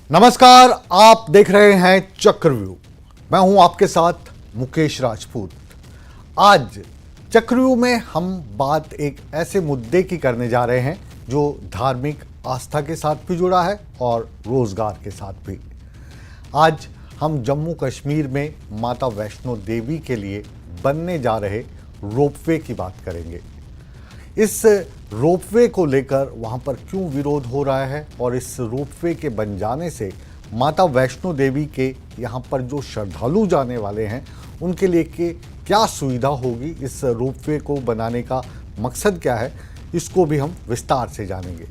नमस्कार, आप देख रहे हैं चक्रव्यूह। मैं हूं आपके साथ मुकेश राजपूत। आज चक्रव्यूह में हम बात एक ऐसे मुद्दे की करने जा रहे हैं जो धार्मिक आस्था के साथ भी जुड़ा है और रोजगार के साथ भी। आज हम जम्मू कश्मीर में माता वैष्णो देवी के लिए बनने जा रहे रोपवे की बात करेंगे। इस रोपवे को लेकर वहाँ पर क्यों विरोध हो रहा है और इस रोपवे के बन जाने से माता वैष्णो देवी के यहाँ पर जो श्रद्धालु जाने वाले हैं उनके लिए क्या सुविधा होगी, इस रोपवे को बनाने का मकसद क्या है, इसको भी हम विस्तार से जानेंगे।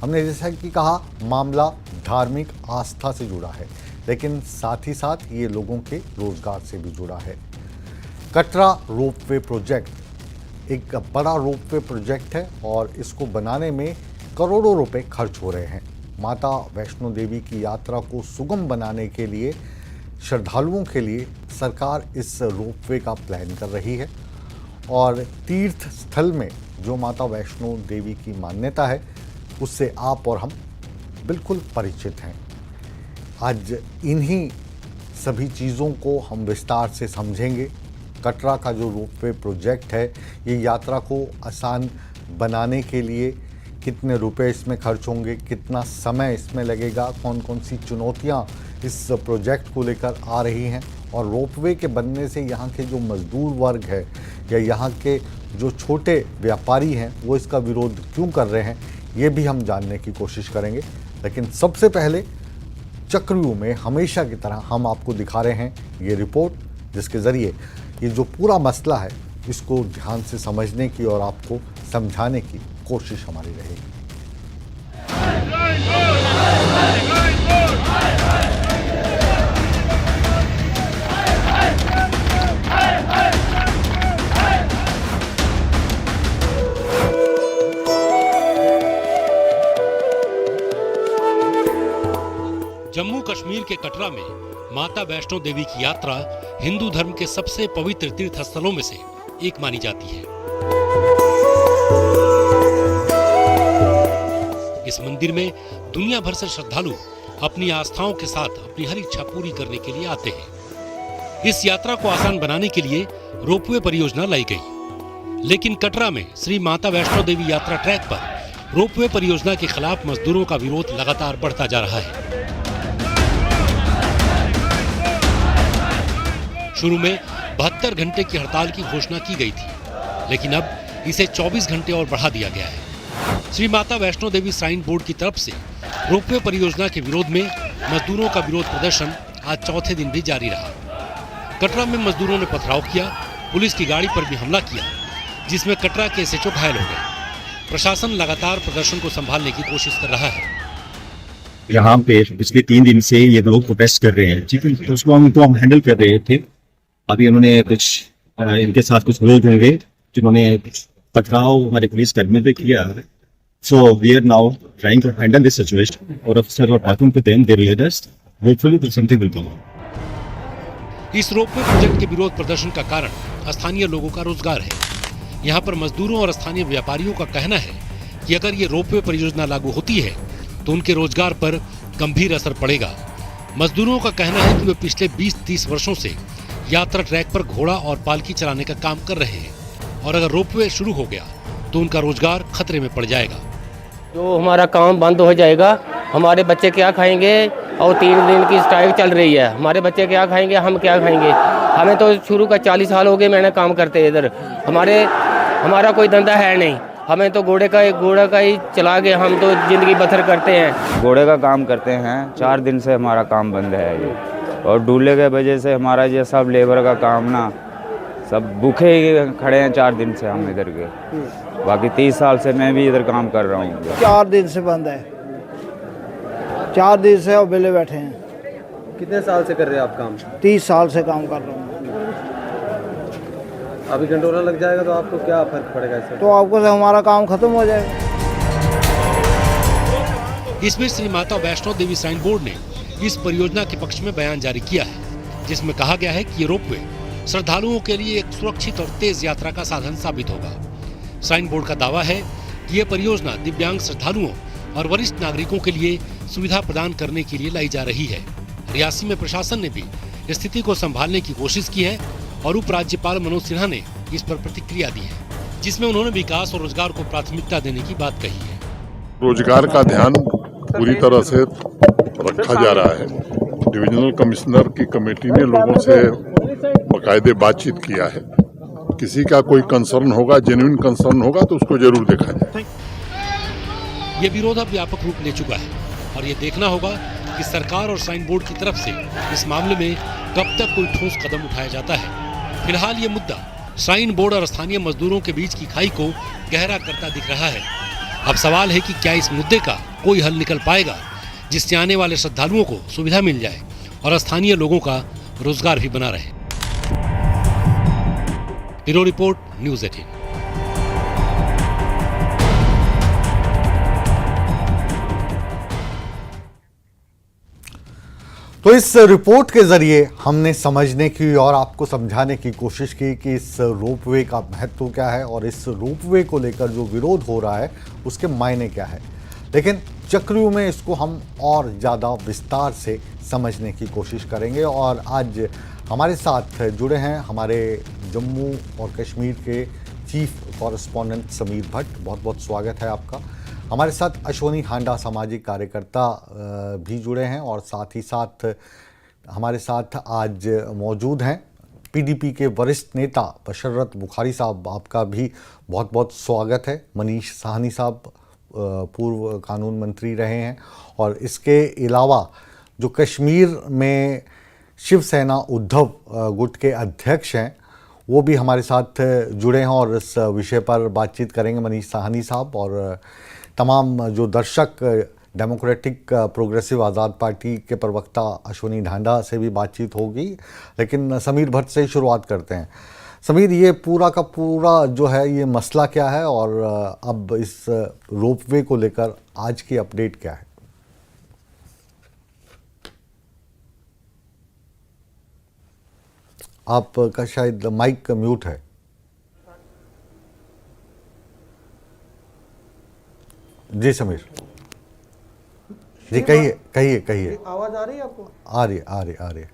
हमने जैसा कि कहा, मामला धार्मिक आस्था से जुड़ा है, लेकिन साथ ही साथ ये लोगों के रोजगार से भी जुड़ा है। कटरा रोपवे प्रोजेक्ट एक बड़ा रोपवे प्रोजेक्ट है और इसको बनाने में करोड़ों रुपए खर्च हो रहे हैं। माता वैष्णो देवी की यात्रा को सुगम बनाने के लिए, श्रद्धालुओं के लिए सरकार इस रोपवे का प्लान कर रही है और तीर्थ स्थल में जो माता वैष्णो देवी की मान्यता है उससे आप और हम बिल्कुल परिचित हैं। आज इन्हीं सभी चीज़ों को हम विस्तार से समझेंगे। कटरा का जो रोपवे प्रोजेक्ट है, ये यात्रा को आसान बनाने के लिए कितने रुपए इसमें खर्च होंगे, कितना समय इसमें लगेगा, कौन कौन सी चुनौतियां इस प्रोजेक्ट को लेकर आ रही हैं और रोपवे के बनने से यहाँ के जो मजदूर वर्ग है या यहाँ के जो छोटे व्यापारी हैं वो इसका विरोध क्यों कर रहे हैं, ये भी हम जानने की कोशिश करेंगे। लेकिन सबसे पहले चक्रव्यूह में हमेशा की तरह हम आपको दिखा रहे हैं ये रिपोर्ट, जिसके ज़रिए ये जो पूरा मसला है इसको ध्यान से समझने की और आपको समझाने की कोशिश हमारी रहेगी। जम्मू कश्मीर के कटरा में माता वैष्णो देवी की यात्रा हिंदू धर्म के सबसे पवित्र तीर्थ स्थलों में से एक मानी जाती है। इस मंदिर में दुनिया भर से श्रद्धालु अपनी आस्थाओं के साथ अपनी हर इच्छा पूरी करने के लिए आते हैं। इस यात्रा को आसान बनाने के लिए रोपवे परियोजना लाई गई, लेकिन कटरा में श्री माता वैष्णो देवी यात्रा ट्रैक पर रोपवे परियोजना के खिलाफ मजदूरों का विरोध लगातार बढ़ता जा रहा है। शुरू में 72 घंटे की हड़ताल की घोषणा की गई थी, लेकिन अब इसे 24 घंटे और बढ़ा दिया गया है। श्री माता वैष्णो देवी श्राइन बोर्ड की तरफ से रोपवे परियोजना के विरोध में मजदूरों का विरोध प्रदर्शन आज चौथे दिन भी जारी रहा। कटरा में मजदूरों ने पथराव किया, पुलिस की गाड़ी पर भी हमला किया, जिसमें कटरा के एसएचओ घायल हो गए। प्रशासन लगातार प्रदर्शन को संभालने की कोशिश कर रहा है। यहाँ पे पिछले 3 दिन से ये लोग प्रोटेस्ट कर रहे हैं, ठीक है, तो उसको हम हैंडल कर रहे थे। अभी उन्होंने कुछ इनके साथ कुछ लोग होंगे जिन्होंने पथराव हमारे पुलिस कर्मियों पे किया है। So we are now trying to handle this situation और अफसर और talking to them, their leaders, hopefully something will come. इस रोपवे प्रोजेक्ट के विरोध प्रदर्शन का कारण स्थानीय लोगों का रोजगार है। यहाँ पर मजदूरों और स्थानीय व्यापारियों का कहना है कि अगर ये रोपवे परियोजना लागू होती है तो उनके रोजगार पर गंभीर असर पड़ेगा। मजदूरों का कहना है कि वे पिछले 20-30 वर्षों से यात्रा ट्रैक पर घोड़ा और पालकी चलाने का काम कर रहे हैं और अगर रोपवे शुरू हो गया तो उनका रोजगार खतरे में पड़ जाएगा। जो हमारा काम बंद हो जाएगा, हमारे बच्चे क्या खाएंगे? और 3 दिन की स्ट्राइक चल रही है, हमारे बच्चे क्या खाएंगे, हम क्या खाएंगे? हमें तो शुरू का 40 साल हो गए मैंने काम करते इधर, हमारा कोई धंधा है नहीं। हमें तो घोड़े का ही चला के हम तो जिंदगी बसर करते हैं। घोड़े का काम करते हैं, 4 दिन से हमारा काम बंद है ये, और डूले के वजह से हमारा ये सब लेबर का काम ना सब भूखे ही खड़े हैं 4 दिन से हम इधर के। बाकी 30 साल से मैं भी इधर काम कर रहा हूँ। 4 दिन से बंद है, 4 दिन से बेले बैठे हैं। कितने साल से कर रहे हैं आप काम? 30 साल से काम कर रहा हूँ। अभी कंट्रोलर लग जाएगा तो आपको क्या फर्क पड़ेगा इससे? तो आपको से हमारा काम खत्म हो जाएगा। इसमें श्री माता वैष्णो देवी श्राइन बोर्ड ने इस परियोजना के पक्ष में बयान जारी किया है, जिसमें कहा गया है कि ये रोपवे श्रद्धालुओं के लिए एक सुरक्षित और तेज यात्रा का साधन साबित होगा। श्राइन बोर्ड का दावा है कि ये परियोजना दिव्यांग श्रद्धालुओं और वरिष्ठ नागरिकों के लिए सुविधा प्रदान करने के लिए लाई जा रही है। रियासी में प्रशासन ने भी स्थिति को संभालने की कोशिश की है और उपराज्यपाल मनोज सिन्हा ने इस पर प्रतिक्रिया दी है, जिसमें उन्होंने विकास और रोजगार को प्राथमिकता देने की बात कही है। रोजगार का ध्यान पूरी तरह से रखा जा रहा है। डिविजनल कमिश्नर की कमेटी ने लोगों से बाकायदे बातचीत किया है। किसी का कोई कंसर्न होगा, जेन्युइन कंसर्न होगा तो उसको जरूर देखा जाए। ये विरोध अब व्यापक रूप ले चुका है और ये देखना होगा कि सरकार और श्राइन बोर्ड की तरफ से इस मामले में कब तक कोई ठोस कदम उठाया जाता है। फिलहाल ये मुद्दा श्राइन बोर्ड और स्थानीय मजदूरों के बीच की खाई को गहरा करता दिख रहा है। अब सवाल है कि क्या इस मुद्दे का कोई हल निकल पाएगा, जिससे आने वाले श्रद्धालुओं को सुविधा मिल जाए और स्थानीय लोगों का रोजगार भी बना रहे। Bureau report, news 18। तो इस रिपोर्ट के जरिए हमने समझने की और आपको समझाने की कोशिश की कि इस रोपवे का महत्व क्या है और इस रोपवे को लेकर जो विरोध हो रहा है उसके मायने क्या है। लेकिन चक्रव्यूह में इसको हम और ज़्यादा विस्तार से समझने की कोशिश करेंगे और आज हमारे साथ जुड़े हैं हमारे जम्मू और कश्मीर के चीफ कॉरेस्पॉन्डेंट समीर भट्ट। बहुत बहुत स्वागत है आपका। हमारे साथ अश्वनी हांडा सामाजिक कार्यकर्ता भी जुड़े हैं और साथ ही साथ हमारे साथ आज मौजूद हैं पीडीपी के वरिष्ठ नेता बशरत बुखारी साहब। आपका भी बहुत बहुत स्वागत है। मनीष साहनी साहब पूर्व कानून मंत्री रहे हैं और इसके अलावा जो कश्मीर में शिवसेना उद्धव गुट के अध्यक्ष हैं वो भी हमारे साथ जुड़े हैं और इस विषय पर बातचीत करेंगे मनीष साहनी साहब। और तमाम जो दर्शक डेमोक्रेटिक प्रोग्रेसिव आज़ाद पार्टी के प्रवक्ता अश्वनी ढांडा से भी बातचीत होगी। लेकिन समीर भट्ट से ही शुरुआत करते हैं। समीर, ये पूरा का पूरा जो है ये मसला क्या है और अब इस रोपवे को लेकर आज की अपडेट क्या है? आपका शायद माइक म्यूट है। जी समीर जी, कहिए। आवाज आ रही है आपको? आ रही है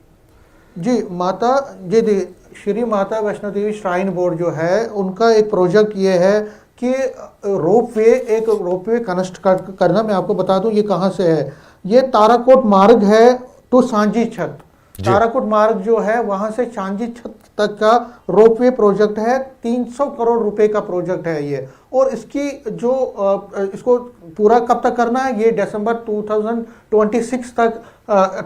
जी। श्री माता वैष्णो देवी श्राइन बोर्ड जो है उनका एक प्रोजेक्ट ये है कि रोपवे कनेक्ट करना। मैं आपको बता दूं ये कहाँ से है। ये ताराकोट मार्ग है टू सांजी छत। ताराकोट मार्ग जो है वहां से सांजी छत तक का रोपवे प्रोजेक्ट है। 300 करोड़ रुपए का प्रोजेक्ट है ये। और इसकी जो इसको पूरा कब तक करना है, ये दिसंबर 2026 तक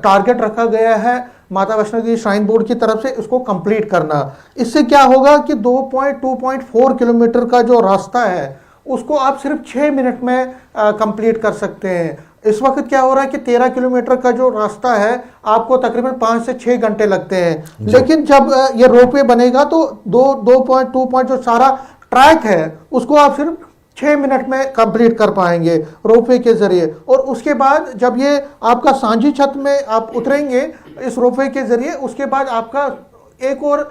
टारगेट रखा गया है माता वैष्णो देवी श्राइन बोर्ड की तरफ से इसको कंप्लीट करना। इससे क्या होगा कि 2.4 किलोमीटर का जो रास्ता है उसको आप सिर्फ 6 मिनट में कंप्लीट कर सकते हैं। इस वक्त क्या हो रहा है कि 13 किलोमीटर का जो रास्ता है आपको तकरीबन 5 से 6 घंटे लगते हैं। लेकिन जब ये रोपवे बनेगा तो 2.2 जो सारा ट्रैक है उसको आप सिर्फ 6 मिनट में कंप्लीट कर पाएंगे रोपवे के जरिए। और उसके बाद जब ये आपका सांझी छत में आप उतरेंगे इस रोपवे के जरिए, उसके बाद आपका एक और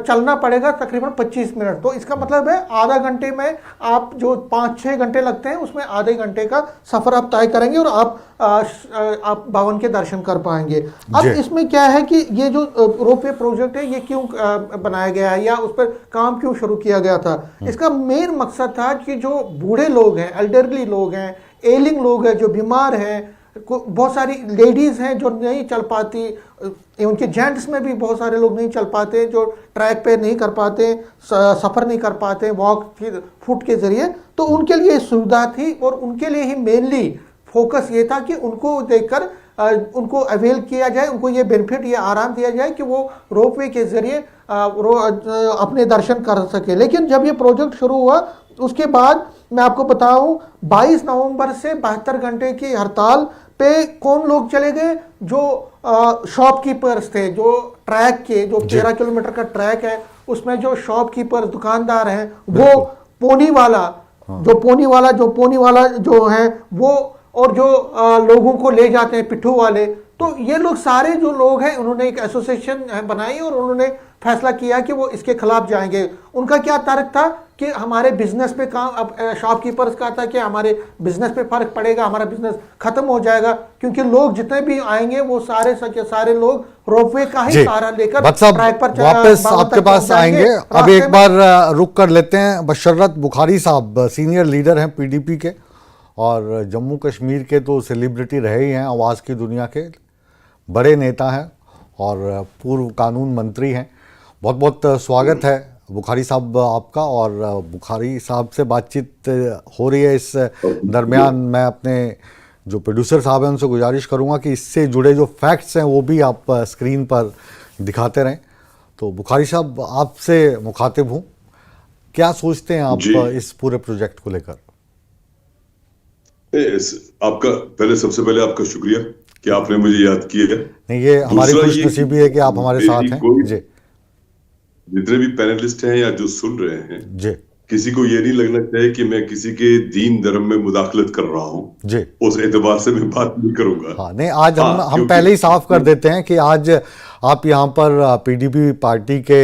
चलना पड़ेगा तकरीबन 25 मिनट। तो इसका मतलब है आधा घंटे में आप जो 5-6 घंटे लगते हैं उसमें आधे घंटे का सफर आप तय करेंगे और आप भवन के दर्शन कर पाएंगे। अब इसमें क्या है कि ये जो रोपवे प्रोजेक्ट है ये क्यों बनाया गया है या उस पर काम क्यों शुरू किया गया था। इसका मेन मकसद था कि जो बूढ़े लोग हैं, एल्डरली लोग हैं, एलिंग लोग हैं, जो बीमार हैं, बहुत सारी लेडीज़ हैं जो नहीं चल पाती, उनके जेंट्स में भी बहुत सारे लोग नहीं चल पाते, जो ट्रैक पे नहीं कर पाते, सफ़र नहीं कर पाते वॉक फुट के ज़रिए। तो उनके लिए सुविधा थी और उनके लिए ही मेनली फोकस ये था कि उनको देखकर उनको अवेल किया जाए, उनको ये बेनिफिट, ये आराम दिया जाए कि वो रोपवे के ज़रिए अपने दर्शन कर सके। लेकिन जब ये प्रोजेक्ट शुरू हुआ उसके बाद मैं आपको बताऊं 22 नवंबर से 72 घंटे की हड़ताल पे कौन लोग चले गए? जो शॉपकीपर्स थे, जो ट्रैक के जो 13 किलोमीटर का ट्रैक है उसमें जो शॉपकीपर दुकानदार हैं, वो पोनी वाला जो है वो, और जो लोगों को ले जाते हैं पिट्ठू वाले, तो ये लोग सारे जो लोग हैं उन्होंने एक एसोसिएशन बनाई और उन्होंने फैसला किया कि वो इसके खिलाफ जाएंगे। उनका क्या तर्क था कि हमारे बिजनेस पे काम, अब शॉपकीपर्स का था कि हमारे बिजनेस पे फर्क पड़ेगा, हमारा बिजनेस खत्म हो जाएगा, क्योंकि लोग जितने भी आएंगे वो सारे के सारे लोग रोपवे का ही जी सहारा लेकर भट्ट साहब ट्रैक पर वापस बाबा आपके तक पास पहुंच जाएंगे। आएंगे। अब रास्ते एक में- बार रुक कर लेते हैं बशरत बुखारी साहब, सीनियर लीडर हैं पीडीपी के और जम्मू कश्मीर के तो सेलिब्रिटी रहे ही हैं, आवाज़ की दुनिया के बड़े नेता हैं और पूर्व कानून मंत्री हैं। बहुत बहुत स्वागत है बुखारी साहब आपका। और बुखारी साहब से बातचीत हो रही है इस दरमियान मैं अपने जो प्रोड्यूसर साहब हैं उनसे गुजारिश करूंगा कि इससे जुड़े जो फैक्ट्स हैं वो भी आप स्क्रीन पर दिखाते रहें। तो बुखारी साहब आपसे मुखातिब हूँ, क्या सोचते हैं आप इस पूरे प्रोजेक्ट को लेकर? आपका सबसे पहले आपका शुक्रिया कि आपने मुझे याद किया है। नहीं, ये हमारी खुशनसीबी है कि आप हमारे साथ हैं। जी जितने भी पैनलिस्ट हैं या जो सुन रहे हैं जी, किसी को ये नहीं लगना चाहिए कि मैं किसी के दीन धर्म में मुदाखलत कर रहा हूँ जी, उस एतबार से मैं बात नहीं करूंगा। हाँ नहीं, आज हम पहले ही साफ कर देते हैं कि आज आप यहाँ पर पीडीपी पार्टी के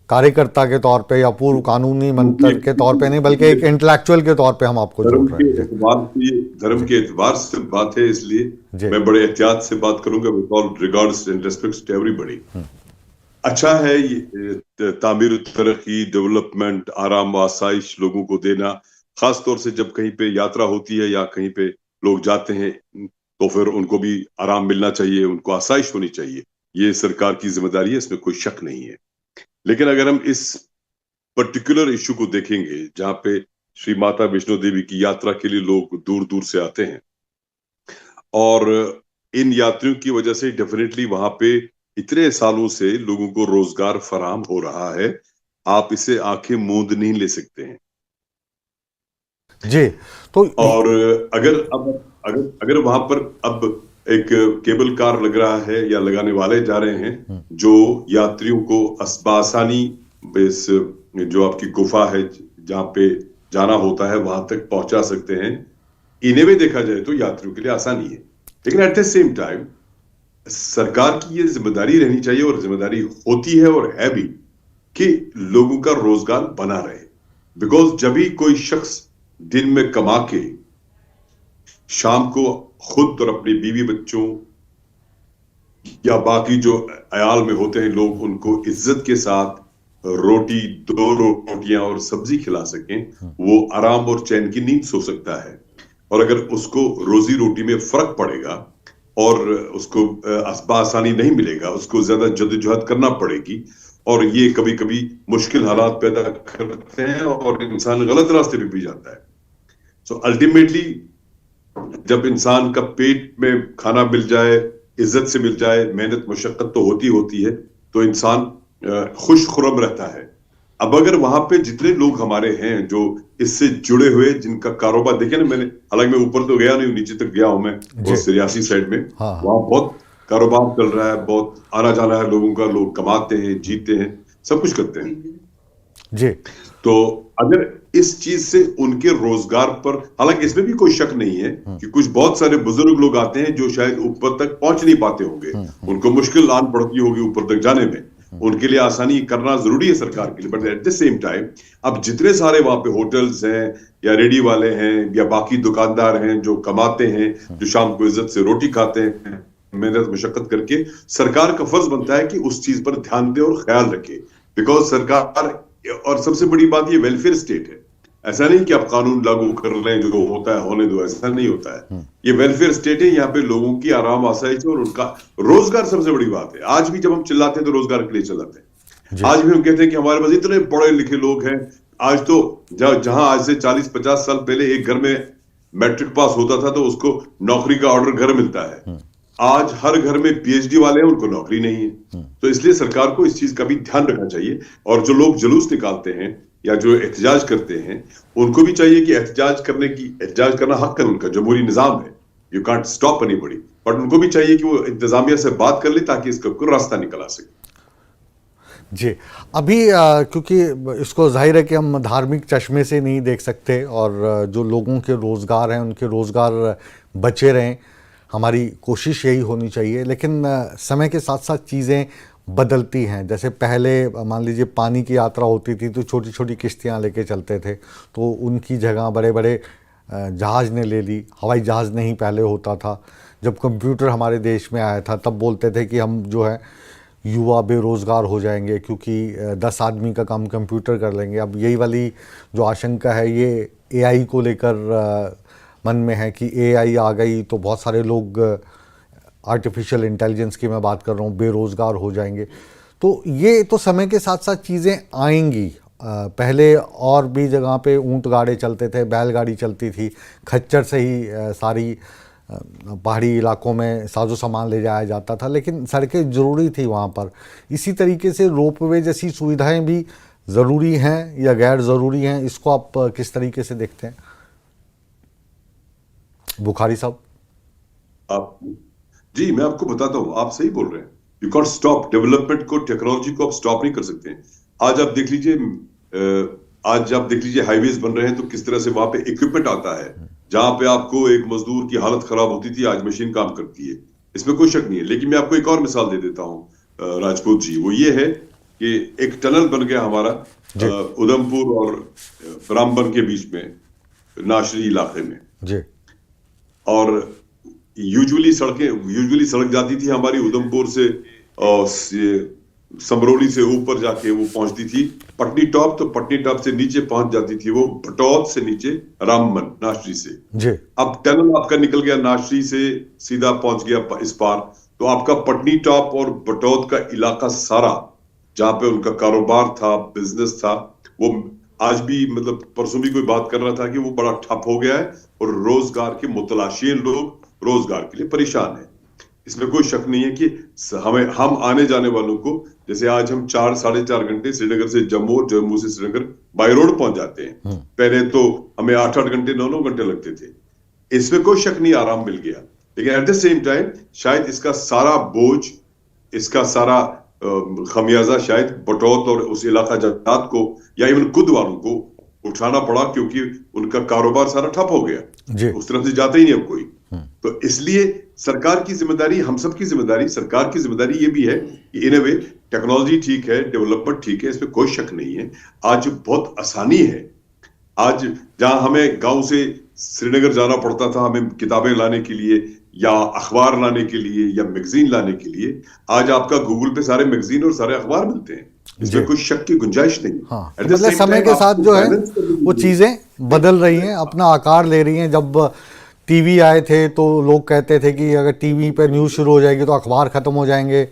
कार्यकर्ता के तौर पे या पूर्व कानूनी मंत्री के तौर पे नहीं, बल्कि एक इंटेलेक्चुअल के तौर पे हम आपको जोड़ रहे हैं। धर्म के एतबार से बात है, इसलिए मैं बड़े एहतियात से बात करूंगा with all regards and respect to everybody. अच्छा है ये तामीर तरक्की, डेवलपमेंट, आराम आसाइश लोगों को देना, खास तौर से जब कहीं पे यात्रा होती है या कहीं पे लोग जाते हैं तो फिर उनको भी आराम मिलना चाहिए, उनको आसाइश होनी चाहिए। ये सरकार की जिम्मेदारी है, इसमें कोई शक नहीं है। लेकिन अगर हम इस पर्टिकुलर इशू को देखेंगे जहां पे श्री माता वैष्णो देवी की यात्रा के लिए लोग दूर दूर से आते हैं और इन यात्रियों की वजह से डेफिनेटली वहां पे इतने सालों से लोगों को रोजगार फराहम हो रहा है, आप इसे आंखें मूंद नहीं ले सकते हैं जी। तो और अगर वहां पर अब एक केबल कार लग रहा है या लगाने वाले जा रहे हैं जो यात्रियों को आसानी इस जो आपकी गुफा है जहां पे जाना होता है वहां तक पहुंचा सकते हैं, इन्हें भी देखा जाए तो यात्रियों के लिए आसानी है। लेकिन एट द सेम टाइम सरकार की ये जिम्मेदारी रहनी चाहिए और जिम्मेदारी होती है और है भी कि लोगों का रोजगार बना रहे। बिकॉज जब भी कोई शख्स दिन में कमा के शाम को खुद और अपने बीवी बच्चों या बाकी जो अयाल में होते हैं लोग उनको इज्जत के साथ रोटी, 2 रोटियां और सब्जी खिला सकें, वो आराम और चैन की नींद सो सकता है। और अगर उसको रोजी रोटी में फर्क पड़ेगा और उसको आसानी नहीं मिलेगा, उसको ज्यादा जद्दोजहद करना पड़ेगी और ये कभी कभी मुश्किल हालात पैदा करते हैं और इंसान गलत रास्ते पे भी जाता है। सो अल्टीमेटली जब इंसान का पेट में खाना मिल जाए, इज्जत से मिल जाए, मेहनत मशक्कत तो होती है, तो इंसान खुश खुरम रहता है। अब अगर वहां पे जितने लोग हमारे हैं जो इससे जुड़े हुए, जिनका कारोबार देखे ना, मैंने हालांकि मैं ऊपर तो गया नहीं, नीचे तक गया हूं मैं, वो रियासी साइड में, वहां बहुत कारोबार चल रहा है, बहुत आना जाना है लोगों का, लोग कमाते हैं, जीते हैं, सब कुछ करते हैं जी। तो अगर इस चीज से उनके रोजगार पर, हालांकि इसमें भी कोई शक नहीं है कि कुछ बहुत सारे बुजुर्ग लोग आते हैं जो शायद ऊपर तक पहुंच नहीं पाते होंगे, उनको मुश्किल आन पड़ती होगी ऊपर तक जाने में, उनके लिए आसानी करना जरूरी है सरकार के लिए। But at the same time अब जितने सारे वहां पे होटल्स हैं या रेडी वाले हैं या बाकी दुकानदार हैं जो कमाते हैं, जो शाम को इज्जत से रोटी खाते हैं मेहनत मशक्कत करके, सरकार का फर्ज बनता है कि उस चीज पर ध्यान दे और ख्याल रखे। बिकॉज सरकार, और सबसे बड़ी बात ये वेलफेयर स्टेट है, ऐसा नहीं कि आप कानून लागू कर रहे हैं, जो होता है होने दो, ऐसा नहीं होता है। ये वेलफेयर स्टेट है, यहाँ पे लोगों की आराम आसाइश और उनका रोजगार सबसे बड़ी बात है। आज भी जब हम चिल्लाते हैं तो रोजगार के लिए चिल्लाते हैं। आज भी हम कहते हैं कि हमारे पास इतने पढ़े लिखे लोग हैं। आज तो जहां आज से 40-50 साल पहले एक घर में मैट्रिक पास होता था तो उसको नौकरी का ऑर्डर घर मिलता है, आज हर घर में पीएचडी वाले हैं, उनको नौकरी नहीं है। तो इसलिए सरकार को इस चीज का भी ध्यान रखना चाहिए। और जो लोग जुलूस निकालते हैं या जो एहतजाज करते हैं, उनको भी चाहिए कि एहतजाज करना हक है उनका, जमहूरी निजाम है, you can't stop anybody, but उनको भी चाहिए कि वो इंतजामिया से बात कर ले ताकि इसका कोई रास्ता निकल आ सके। जी, अभी क्योंकि इसको जाहिर है कि हम धार्मिक चश्मे से नहीं देख सकते और जो लोगों के रोज़गार हैं उनके रोज़गार बचे रहें, हमारी कोशिश यही होनी चाहिए। लेकिन समय के साथ साथ चीज़ें बदलती हैं। जैसे पहले मान लीजिए पानी की यात्रा होती थी तो छोटी छोटी किश्तियाँ लेके चलते थे, तो उनकी जगह बड़े बड़े जहाज़ ने ले ली। हवाई जहाज़ नहीं पहले होता था। जब कंप्यूटर हमारे देश में आया था तब बोलते थे कि हम जो है युवा बेरोज़गार हो जाएंगे क्योंकि 10 आदमी का काम कंप्यूटर कर लेंगे। अब यही वाली जो आशंका है ये एआई को लेकर मन में है कि एआई आ गई तो बहुत सारे लोग, आर्टिफिशियल इंटेलिजेंस की मैं बात कर रहा हूँ, बेरोज़गार हो जाएंगे। तो ये तो समय के साथ साथ चीज़ें आएंगी। पहले और भी जगह पे ऊंट गाड़े चलते थे, बैलगाड़ी चलती थी, खच्चर से ही सारी पहाड़ी इलाकों में साजो सामान ले जाया जाता था, लेकिन सड़कें ज़रूरी थी वहाँ पर। इसी तरीके से रोपवे जैसी सुविधाएं भी ज़रूरी हैं या गैर ज़रूरी हैं, इसको आप किस तरीके से देखते हैं बुखारी साहब? आप जी, मैं आपको बताता हूं, आप सही बोल रहे हैं। यू कॉन्ट स्टॉप डेवलपमेंट को, टेक्नोलॉजी को आप स्टॉप नहीं कर सकते हैं। आज आप देख लीजिए हाईवेज बन रहे हैं तो किस तरह से वहां पे इक्विपमेंट आता है। जहां पे आपको एक मजदूर की हालत खराब होती थी, आज मशीन काम करती है, इसमें कोई शक नहीं है। लेकिन मैं आपको एक और मिसाल दे देता हूं राजपूत जी, वो ये है कि एक टनल बन गया हमारा उधमपुर और रामबन के बीच में, नाशरी इलाके में जी। और यूजुअली सड़क जाती थी हमारी उधमपुर से और समरोली से ऊपर जाके वो पहुंचती थी पटनी टॉप, तो पटनी टॉप से नीचे पहुंच जाती थी वो बटौत से नीचे रामबन, नाशरी से जी। अब टनल आपका निकल गया नाशरी से, सीधा पहुंच गया इस पार, तो आपका पटनी टॉप और बटौत का इलाका सारा जहां पे उनका कारोबार था, बिजनेस था, वो आज भी, मतलब परसों भी कोई बात कर रहा था कि वो बड़ा ठप हो गया है और रोजगार के मुतलाशी लोग रोजगार के लिए परेशान है। इसमें कोई शक नहीं है कि हम आने जाने वालों को, जैसे आज हम 4-4.5 घंटे श्रीनगर से जम्मू और जम्मू से श्रीनगर बाय रोड पहुंच जाते हैं। पहले तो हमें 8-8 घंटे 9-9 घंटे लगते थे। इसमें कोई शक नहीं, आराम मिल गया। लेकिन एट द सेम टाइम शायद इसका सारा बोझ, इसका सारा खमियाजा शायद बटौत और उस इलाका जात को या इवन खुद वालों को उठाना पड़ा, क्योंकि उनका कारोबार सारा ठप हो गया, उस तरफ से जाता ही नहीं अब कोई। तो इसलिए सरकार की जिम्मेदारी, हम सब की जिम्मेदारी, सरकार की जिम्मेदारी ये भी है कि इन ए वे टेक्नोलॉजी ठीक है, डेवलपमेंट ठीक है, इसमें कोई शक नहीं है। आज बहुत आसानी है। आज जहां हमें गांव से श्रीनगर जाना पड़ता था हमें किताबें लाने के लिए या अखबार लाने के लिए या मैगजीन लाने के लिए, आज आपका गूगल पे सारे मैगजीन और सारे अखबार मिलते हैं। इसमें कोई शक की गुंजाइश नहीं। हाँ, मतलब समय के साथ जो है वो चीजें बदल रही हैं, अपना आकार ले रही हैं। जब टीवी आए थे तो लोग कहते थे कि अगर टीवी पे न्यूज़ शुरू हो जाएगी तो अखबार ख़त्म हो जाएंगे।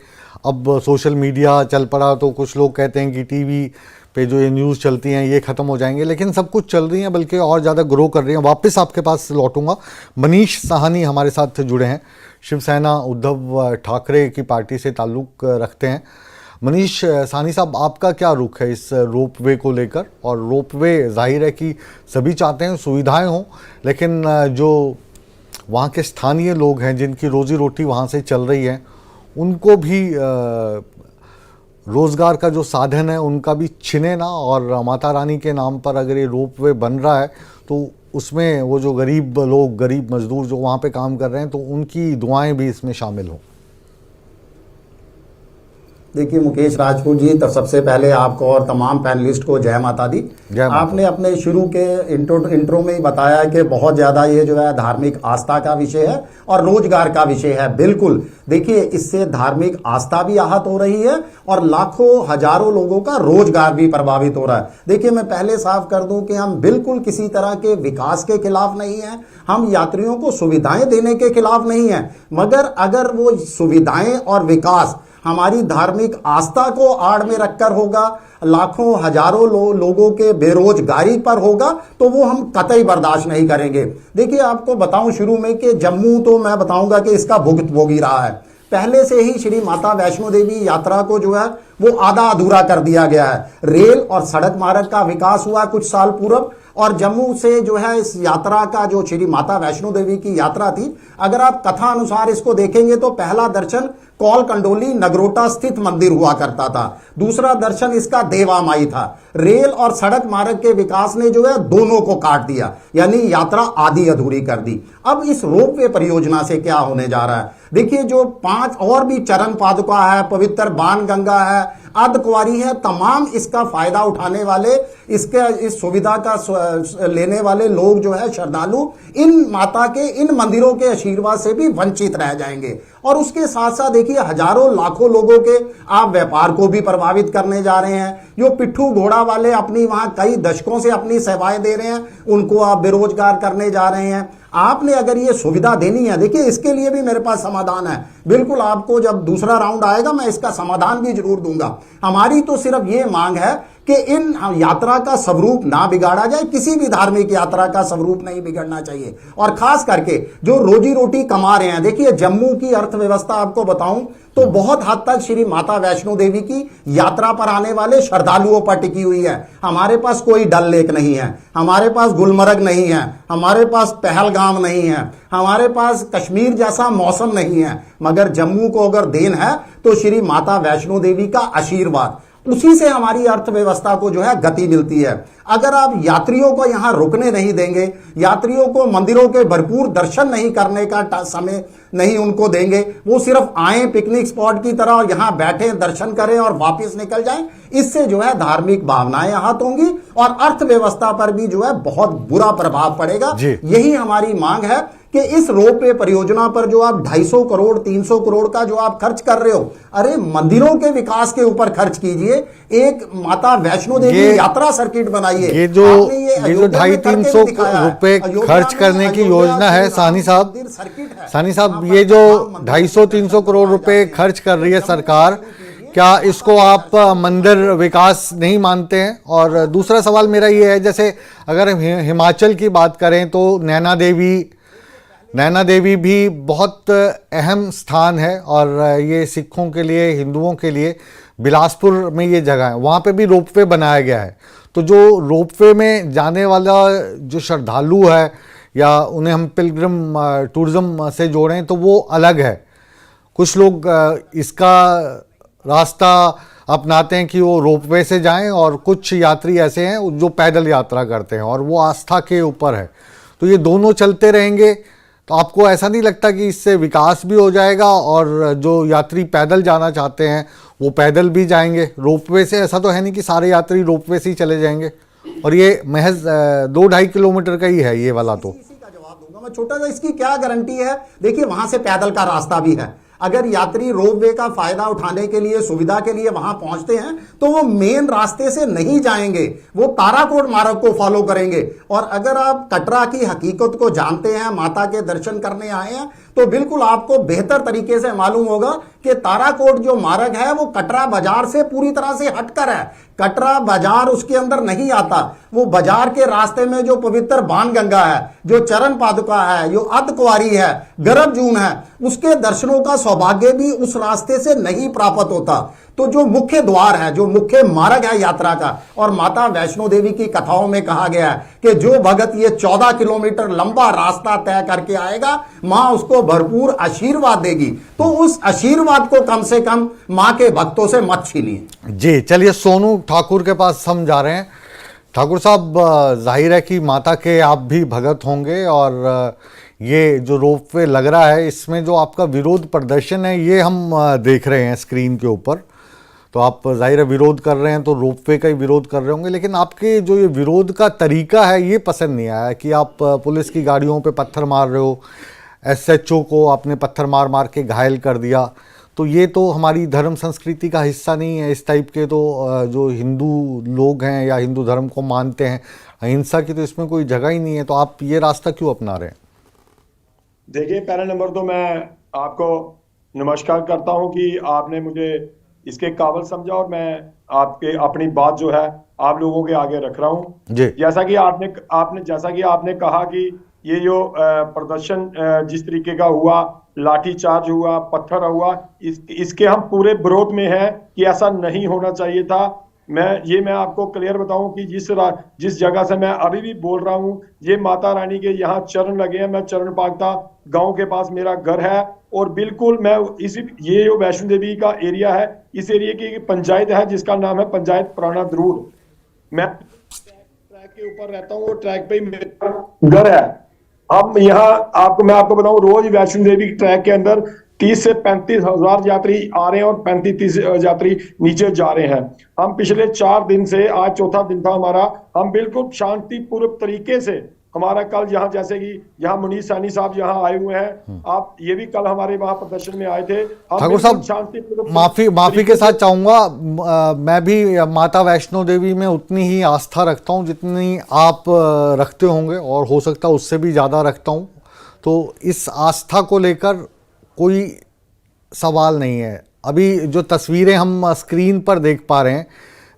अब सोशल मीडिया चल पड़ा तो कुछ लोग कहते हैं कि टीवी पे जो ये न्यूज़ चलती हैं ये ख़त्म हो जाएंगे, लेकिन सब कुछ चल रही हैं, बल्कि और ज़्यादा ग्रो कर रही हैं। वापस आपके पास लौटूंगा। मनीष साहनी हमारे साथ जुड़े हैं, शिवसेना उद्धव ठाकरे की पार्टी से ताल्लुक़ रखते हैं। मनीष साहनी साहब, आपका क्या रुख है इस रोपवे को लेकर? और रोपवे जाहिर है कि सभी चाहते हैं सुविधाएं हों, लेकिन जो वहाँ के स्थानीय लोग हैं जिनकी रोजी रोटी वहाँ से चल रही है, उनको भी रोज़गार का जो साधन है उनका भी छिने ना। और माता रानी के नाम पर अगर ये रोपवे बन रहा है तो उसमें वो जो गरीब लोग, गरीब मजदूर जो वहाँ पे काम कर रहे हैं, तो उनकी दुआएं भी इसमें शामिल हों। देखिए मुकेश राजपूत जी, तो सबसे पहले आपको और तमाम पैनलिस्ट को जय माता दी। आपने अपने शुरू के इंट्रो में ही बताया कि बहुत ज़्यादा ये जो है धार्मिक आस्था का विषय है और रोजगार का विषय है। बिल्कुल, देखिए इससे धार्मिक आस्था भी आहत हो रही है और लाखों हजारों लोगों का रोजगार भी प्रभावित हो रहा है। देखिए मैं पहले साफ कर दूं कि हम बिल्कुल किसी तरह के विकास के खिलाफ नहीं हैं, हम यात्रियों को सुविधाएं देने के खिलाफ नहीं हैं, मगर अगर वो सुविधाएं और विकास हमारी धार्मिक आस्था को आड़ में रखकर होगा, लाखों हजारों लोगों के बेरोजगारी पर होगा, तो वो हम कतई बर्दाश्त नहीं करेंगे। देखिए आपको बताऊं शुरू में कि जम्मू तो मैं बताऊंगा कि इसका भुगत भोगी रहा है। पहले से ही श्री माता वैष्णो देवी यात्रा को जो है वो आधा अधूरा कर दिया गया है। रेल और सड़क मार्ग का विकास हुआ कुछ साल पूर्व, और जम्मू से जो है इस यात्रा का जो श्री माता वैष्णो देवी की यात्रा थी, अगर आप कथा अनुसार इसको देखेंगे तो पहला दर्शन कौल कंडोली नगरोटा स्थित मंदिर हुआ करता था, दूसरा दर्शन इसका देवा माई था। रेल और सड़क मार्ग के विकास ने जो है दोनों को काट दिया, यानी यात्रा आधी अधूरी कर दी। अब इस रोपवे परियोजना से क्या होने जा रहा है, देखिए जो 5 और भी चरण पादुका है, पवित्र बाण गंगा है, अर्धकुंवारी है, तमाम इसका फायदा उठाने वाले, इसके इस सुविधा का लेने वाले लोग जो है श्रद्धालु इन माता के इन मंदिरों के आशीर्वाद से भी वंचित रह जाएंगे। और उसके साथ साथ देखिए हजारों लाखों लोगों के आप व्यापार को भी प्रभावित करने जा रहे हैं। जो पिट्ठू घोड़ा वाले अपनी वहां कई दशकों से अपनी सेवाएं दे रहे हैं, उनको आप बेरोजगार करने जा रहे हैं। आपने अगर ये सुविधा देनी है, देखिए इसके लिए भी मेरे पास समाधान है, बिल्कुल आपको जब दूसरा राउंड आएगा मैं इसका समाधान भी जरूर दूंगा। हमारी तो सिर्फ ये मांग है कि इन यात्रा का स्वरूप ना बिगाड़ा जाए, किसी भी धार्मिक यात्रा का स्वरूप नहीं बिगड़ना चाहिए। और खास करके जो रोजी रोटी कमा रहे हैं, देखिए जम्मू की अर्थव्यवस्था आपको बताऊं तो बहुत हद तक श्री माता वैष्णो देवी की यात्रा पर आने वाले श्रद्धालुओं पर टिकी हुई है। हमारे पास कोई डल लेक नहीं है, हमारे पास गुलमर्ग नहीं है, हमारे पास पहलगाम नहीं है, हमारे पास कश्मीर जैसा मौसम नहीं है, मगर जम्मू को अगर देन है तो श्री माता वैष्णो देवी का आशीर्वाद, उसी से हमारी अर्थव्यवस्था को जो है गति मिलती है। अगर आप यात्रियों को यहां रुकने नहीं देंगे, यात्रियों को मंदिरों के भरपूर दर्शन नहीं करने का समय नहीं उनको देंगे, वो सिर्फ आए पिकनिक स्पॉट की तरह और यहां बैठे दर्शन करें और वापस निकल जाएं, इससे जो है धार्मिक भावनाएं आहत होंगी और अर्थव्यवस्था पर भी जो है बहुत बुरा प्रभाव पड़ेगा। यही हमारी मांग है कि इस रोपवे परियोजना पर जो आप 250 करोड़ 300 करोड़ का जो आप खर्च कर रहे हो, अरे मंदिरों के विकास के ऊपर खर्च कीजिए, एक माता वैष्णो देवी यात्रा सर्किट बनाइए। ये जो 250-300 रुपए खर्च करने की योजना है सानी साहब, ये जो 250-300 करोड़ रुपए खर्च कर रही है सरकार, क्या इसको आप मंदिर विकास नहीं मानते हैं? और दूसरा सवाल मेरा ये है, जैसे अगर हिमाचल की बात करें तो नैना देवी भी बहुत अहम स्थान है और ये सिखों के लिए, हिंदुओं के लिए बिलासपुर में ये जगह है, वहाँ पे भी रोपवे बनाया गया है। तो जो रोपवे में जाने वाला जो श्रद्धालु है या उन्हें हम पिलग्रिम टूरिज्म से जोड़ें तो वो अलग है। कुछ लोग इसका रास्ता अपनाते हैं कि वो रोपवे से जाएं और कुछ यात्री ऐसे हैं जो पैदल यात्रा करते हैं और वो आस्था के ऊपर है। तो ये दोनों चलते रहेंगे तो आपको ऐसा नहीं लगता कि इससे विकास भी हो जाएगा और जो यात्री पैदल जाना चाहते हैं वो पैदल भी जाएंगे रोपवे से? ऐसा तो है नहीं कि सारे यात्री रोपवे से ही चले जाएंगे, और ये महज 2-2.5 किलोमीटर का ही है ये वाला। तो इसी का जवाब दूंगा मैं, छोटा सा, इसकी क्या गारंटी है? देखिए वहां से पैदल का रास्ता भी है। अगर यात्री रोपवे का फायदा उठाने के लिए, सुविधा के लिए वहां पहुंचते हैं तो वो मेन रास्ते से नहीं जाएंगे, वो ताराकोट मार्ग को फॉलो करेंगे। और अगर आप कटरा की हकीकत को जानते हैं, माता के दर्शन करने आए हैं, तो बिल्कुल आपको बेहतर तरीके से मालूम होगा कि ताराकोट जो मार्ग है वो कटरा बाजार से पूरी तरह से हटकर है। कटरा बाजार उसके अंदर नहीं आता, वो बाजार के रास्ते में जो पवित्र बाण गंगा है, जो चरण पादुका है, जो अर्धकुंवारी है, गर्भजून है, उसके दर्शनों का सौभाग्य भी उस रास्ते से नहीं प्राप्त होता। तो जो मुख्य द्वार है, जो मुख्य मार्ग है यात्रा का, और माता वैष्णो देवी की कथाओं में कहा गया है कि जो भगत ये 14 किलोमीटर लंबा रास्ता तय करके आएगा, मां उसको भरपूर आशीर्वाद देगी। तो उस आशीर्वाद को कम से कम मां के भक्तों से मत छीनिए। जी चलिए, सोनू ठाकुर के पास हम जा रहे हैं। ठाकुर साहब, जाहिर है कि माता के आप भी भगत होंगे और ये जो रोपवे लग रहा है इसमें जो आपका विरोध प्रदर्शन है ये हम देख रहे हैं स्क्रीन के ऊपर। तो आप जाहिर है विरोध कर रहे हैं तो रोपवे का ही विरोध कर रहे होंगे, लेकिन आपके जो ये विरोध का तरीका है ये पसंद नहीं आया कि आप पुलिस की गाड़ियों पे पत्थर मार रहे हो, SHO को आपने पत्थर मार मार के घायल कर दिया। तो ये तो हमारी धर्म संस्कृति का हिस्सा नहीं है। इस टाइप के तो जो हिंदू लोग हैं या हिंदू धर्म को मानते हैं, अहिंसा की तो इसमें कोई जगह ही नहीं है। तो आप ये रास्ता क्यों अपना रहे हैं? देखिए, पहला नंबर तो मैं आपको नमस्कार करता हूं कि आपने मुझे इसके काबिल समझा और मैं आपके अपनी बात जो है आप लोगों के आगे रख रहा हूं। जैसा कि आपने कहा कि ये जो प्रदर्शन जिस तरीके का हुआ, लाठीचार्ज हुआ, पत्थर हुआ, इसके हम पूरे विरोध में हैं कि ऐसा नहीं होना चाहिए था। मैं आपको क्लियर बताऊं कि जिस जगह से मैं अभी भी बोल रहा हूं, ये माता रानी के यहाँ चरण लगे हैं। मैं चरण पागता गांव के पास मेरा घर है और बिल्कुल मैं ये जो वैष्णो देवी का एरिया है, इस एरिया की पंचायत है जिसका नाम है पंचायत पुराना दरूर। मैं ट्रैक के ऊपर रहता हूँ और ट्रैक पे ही मेरा घर है। हम यहाँ मैं आपको बताऊं, रोज वैष्णो देवी ट्रैक के अंदर 30 से 35 हजार यात्री आ रहे हैं और 35-30 यात्री नीचे जा रहे हैं। हम पिछले 4 दिन से, आज चौथा दिन था हमारा, हम बिल्कुल शांतिपूर्ण तरीके से, हमारा कल यहाँ जैसे कि यहाँ मुनीष सैनी साहब यहाँ आए हुए हैं, आप ये भी कल हमारे वहां प्रदर्शन में आए थे। ठाकुर साहब, माफी के साथ चाहूंगा, मैं भी माता वैष्णो देवी में उतनी ही आस्था रखता हूँ जितनी आप रखते होंगे, और हो सकता है उससे भी ज़्यादा रखता हूँ। तो इस आस्था को लेकर कोई सवाल नहीं है। अभी जो तस्वीरें हम स्क्रीन पर देख पा रहे हैं,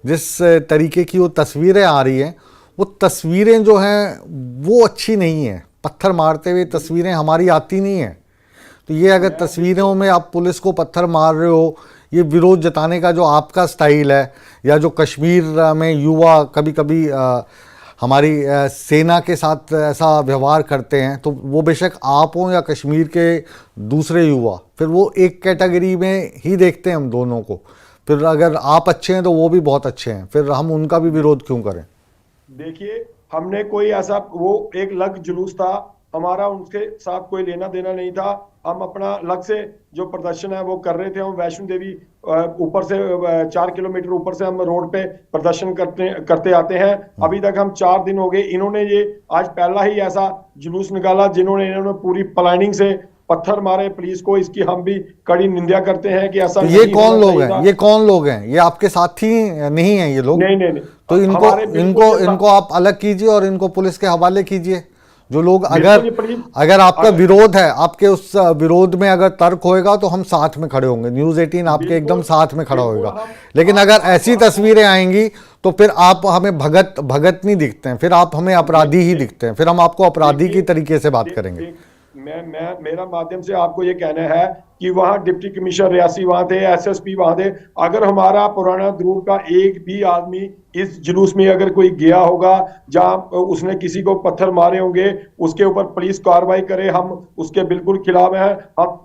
जिस तरीके की वो तस्वीरें आ रही हैं, वो तस्वीरें जो हैं वो अच्छी नहीं है। पत्थर मारते हुए तस्वीरें हमारी आती नहीं हैं। तो ये अगर तस्वीरों में आप पुलिस को पत्थर मार रहे हो, ये विरोध जताने का जो आपका स्टाइल है, या जो कश्मीर में युवा कभी कभी हमारी सेना के साथ ऐसा व्यवहार करते हैं, तो वो बेशक आप हों या कश्मीर के दूसरे युवा, फिर वो एक कैटेगरी में ही देखते हैं हम दोनों को। फिर अगर आप अच्छे हैं तो वो भी बहुत अच्छे हैं, फिर हम उनका भी विरोध क्यों करें? देखिए, हमने कोई ऐसा, वो एक लग जुलूस था हमारा, उनके साथ कोई लेना देना नहीं था। हम अपना अलग से जो प्रदर्शन है वो कर रहे थे। हम वैष्णो देवी ऊपर से 4 किलोमीटर ऊपर से हम रोड पे प्रदर्शन करते आते हैं। अभी तक हम 4 दिन हो गए। इन्होंने ये आज पहला ही ऐसा जुलूस निकाला इन्होंने पूरी प्लानिंग से पत्थर मारे पुलिस को। इसकी हम भी कड़ी निंदा करते हैं कि ऐसा ये कौन लोग हैं? ये कौन लोग हैं? ये आपके साथी नहीं है ये लोग? नहीं। तो इनको आप अलग कीजिए और इनको पुलिस के हवाले कीजिए। जो लोग अगर आपका विरोध है, आपके उस विरोध में अगर तर्क होएगा तो हम साथ में खड़े होंगे। न्यूज़ 18 आपके एकदम साथ में खड़ा होएगा। लेकिन अगर ऐसी तस्वीरें आएंगी तो फिर आप हमें भगत नहीं दिखते हैं, फिर आप हमें अपराधी ही दिखते हैं। फिर हम आपको अपराधी की तरीके से बात करेंगे। मेरा माध्यम से आपको ये कहना है कि वहां डिप्टी कमिश्नर रियासी वहां थे, एसएसपी वहां थे। अगर हमारा पुराना दरूर का एक भी आदमी इस जुलूस में अगर कोई गया होगा जहां उसने किसी को पत्थर मारे होंगे, उसके ऊपर पुलिस कार्रवाई करे, हम उसके बिल्कुल खिलाफ हैं। हम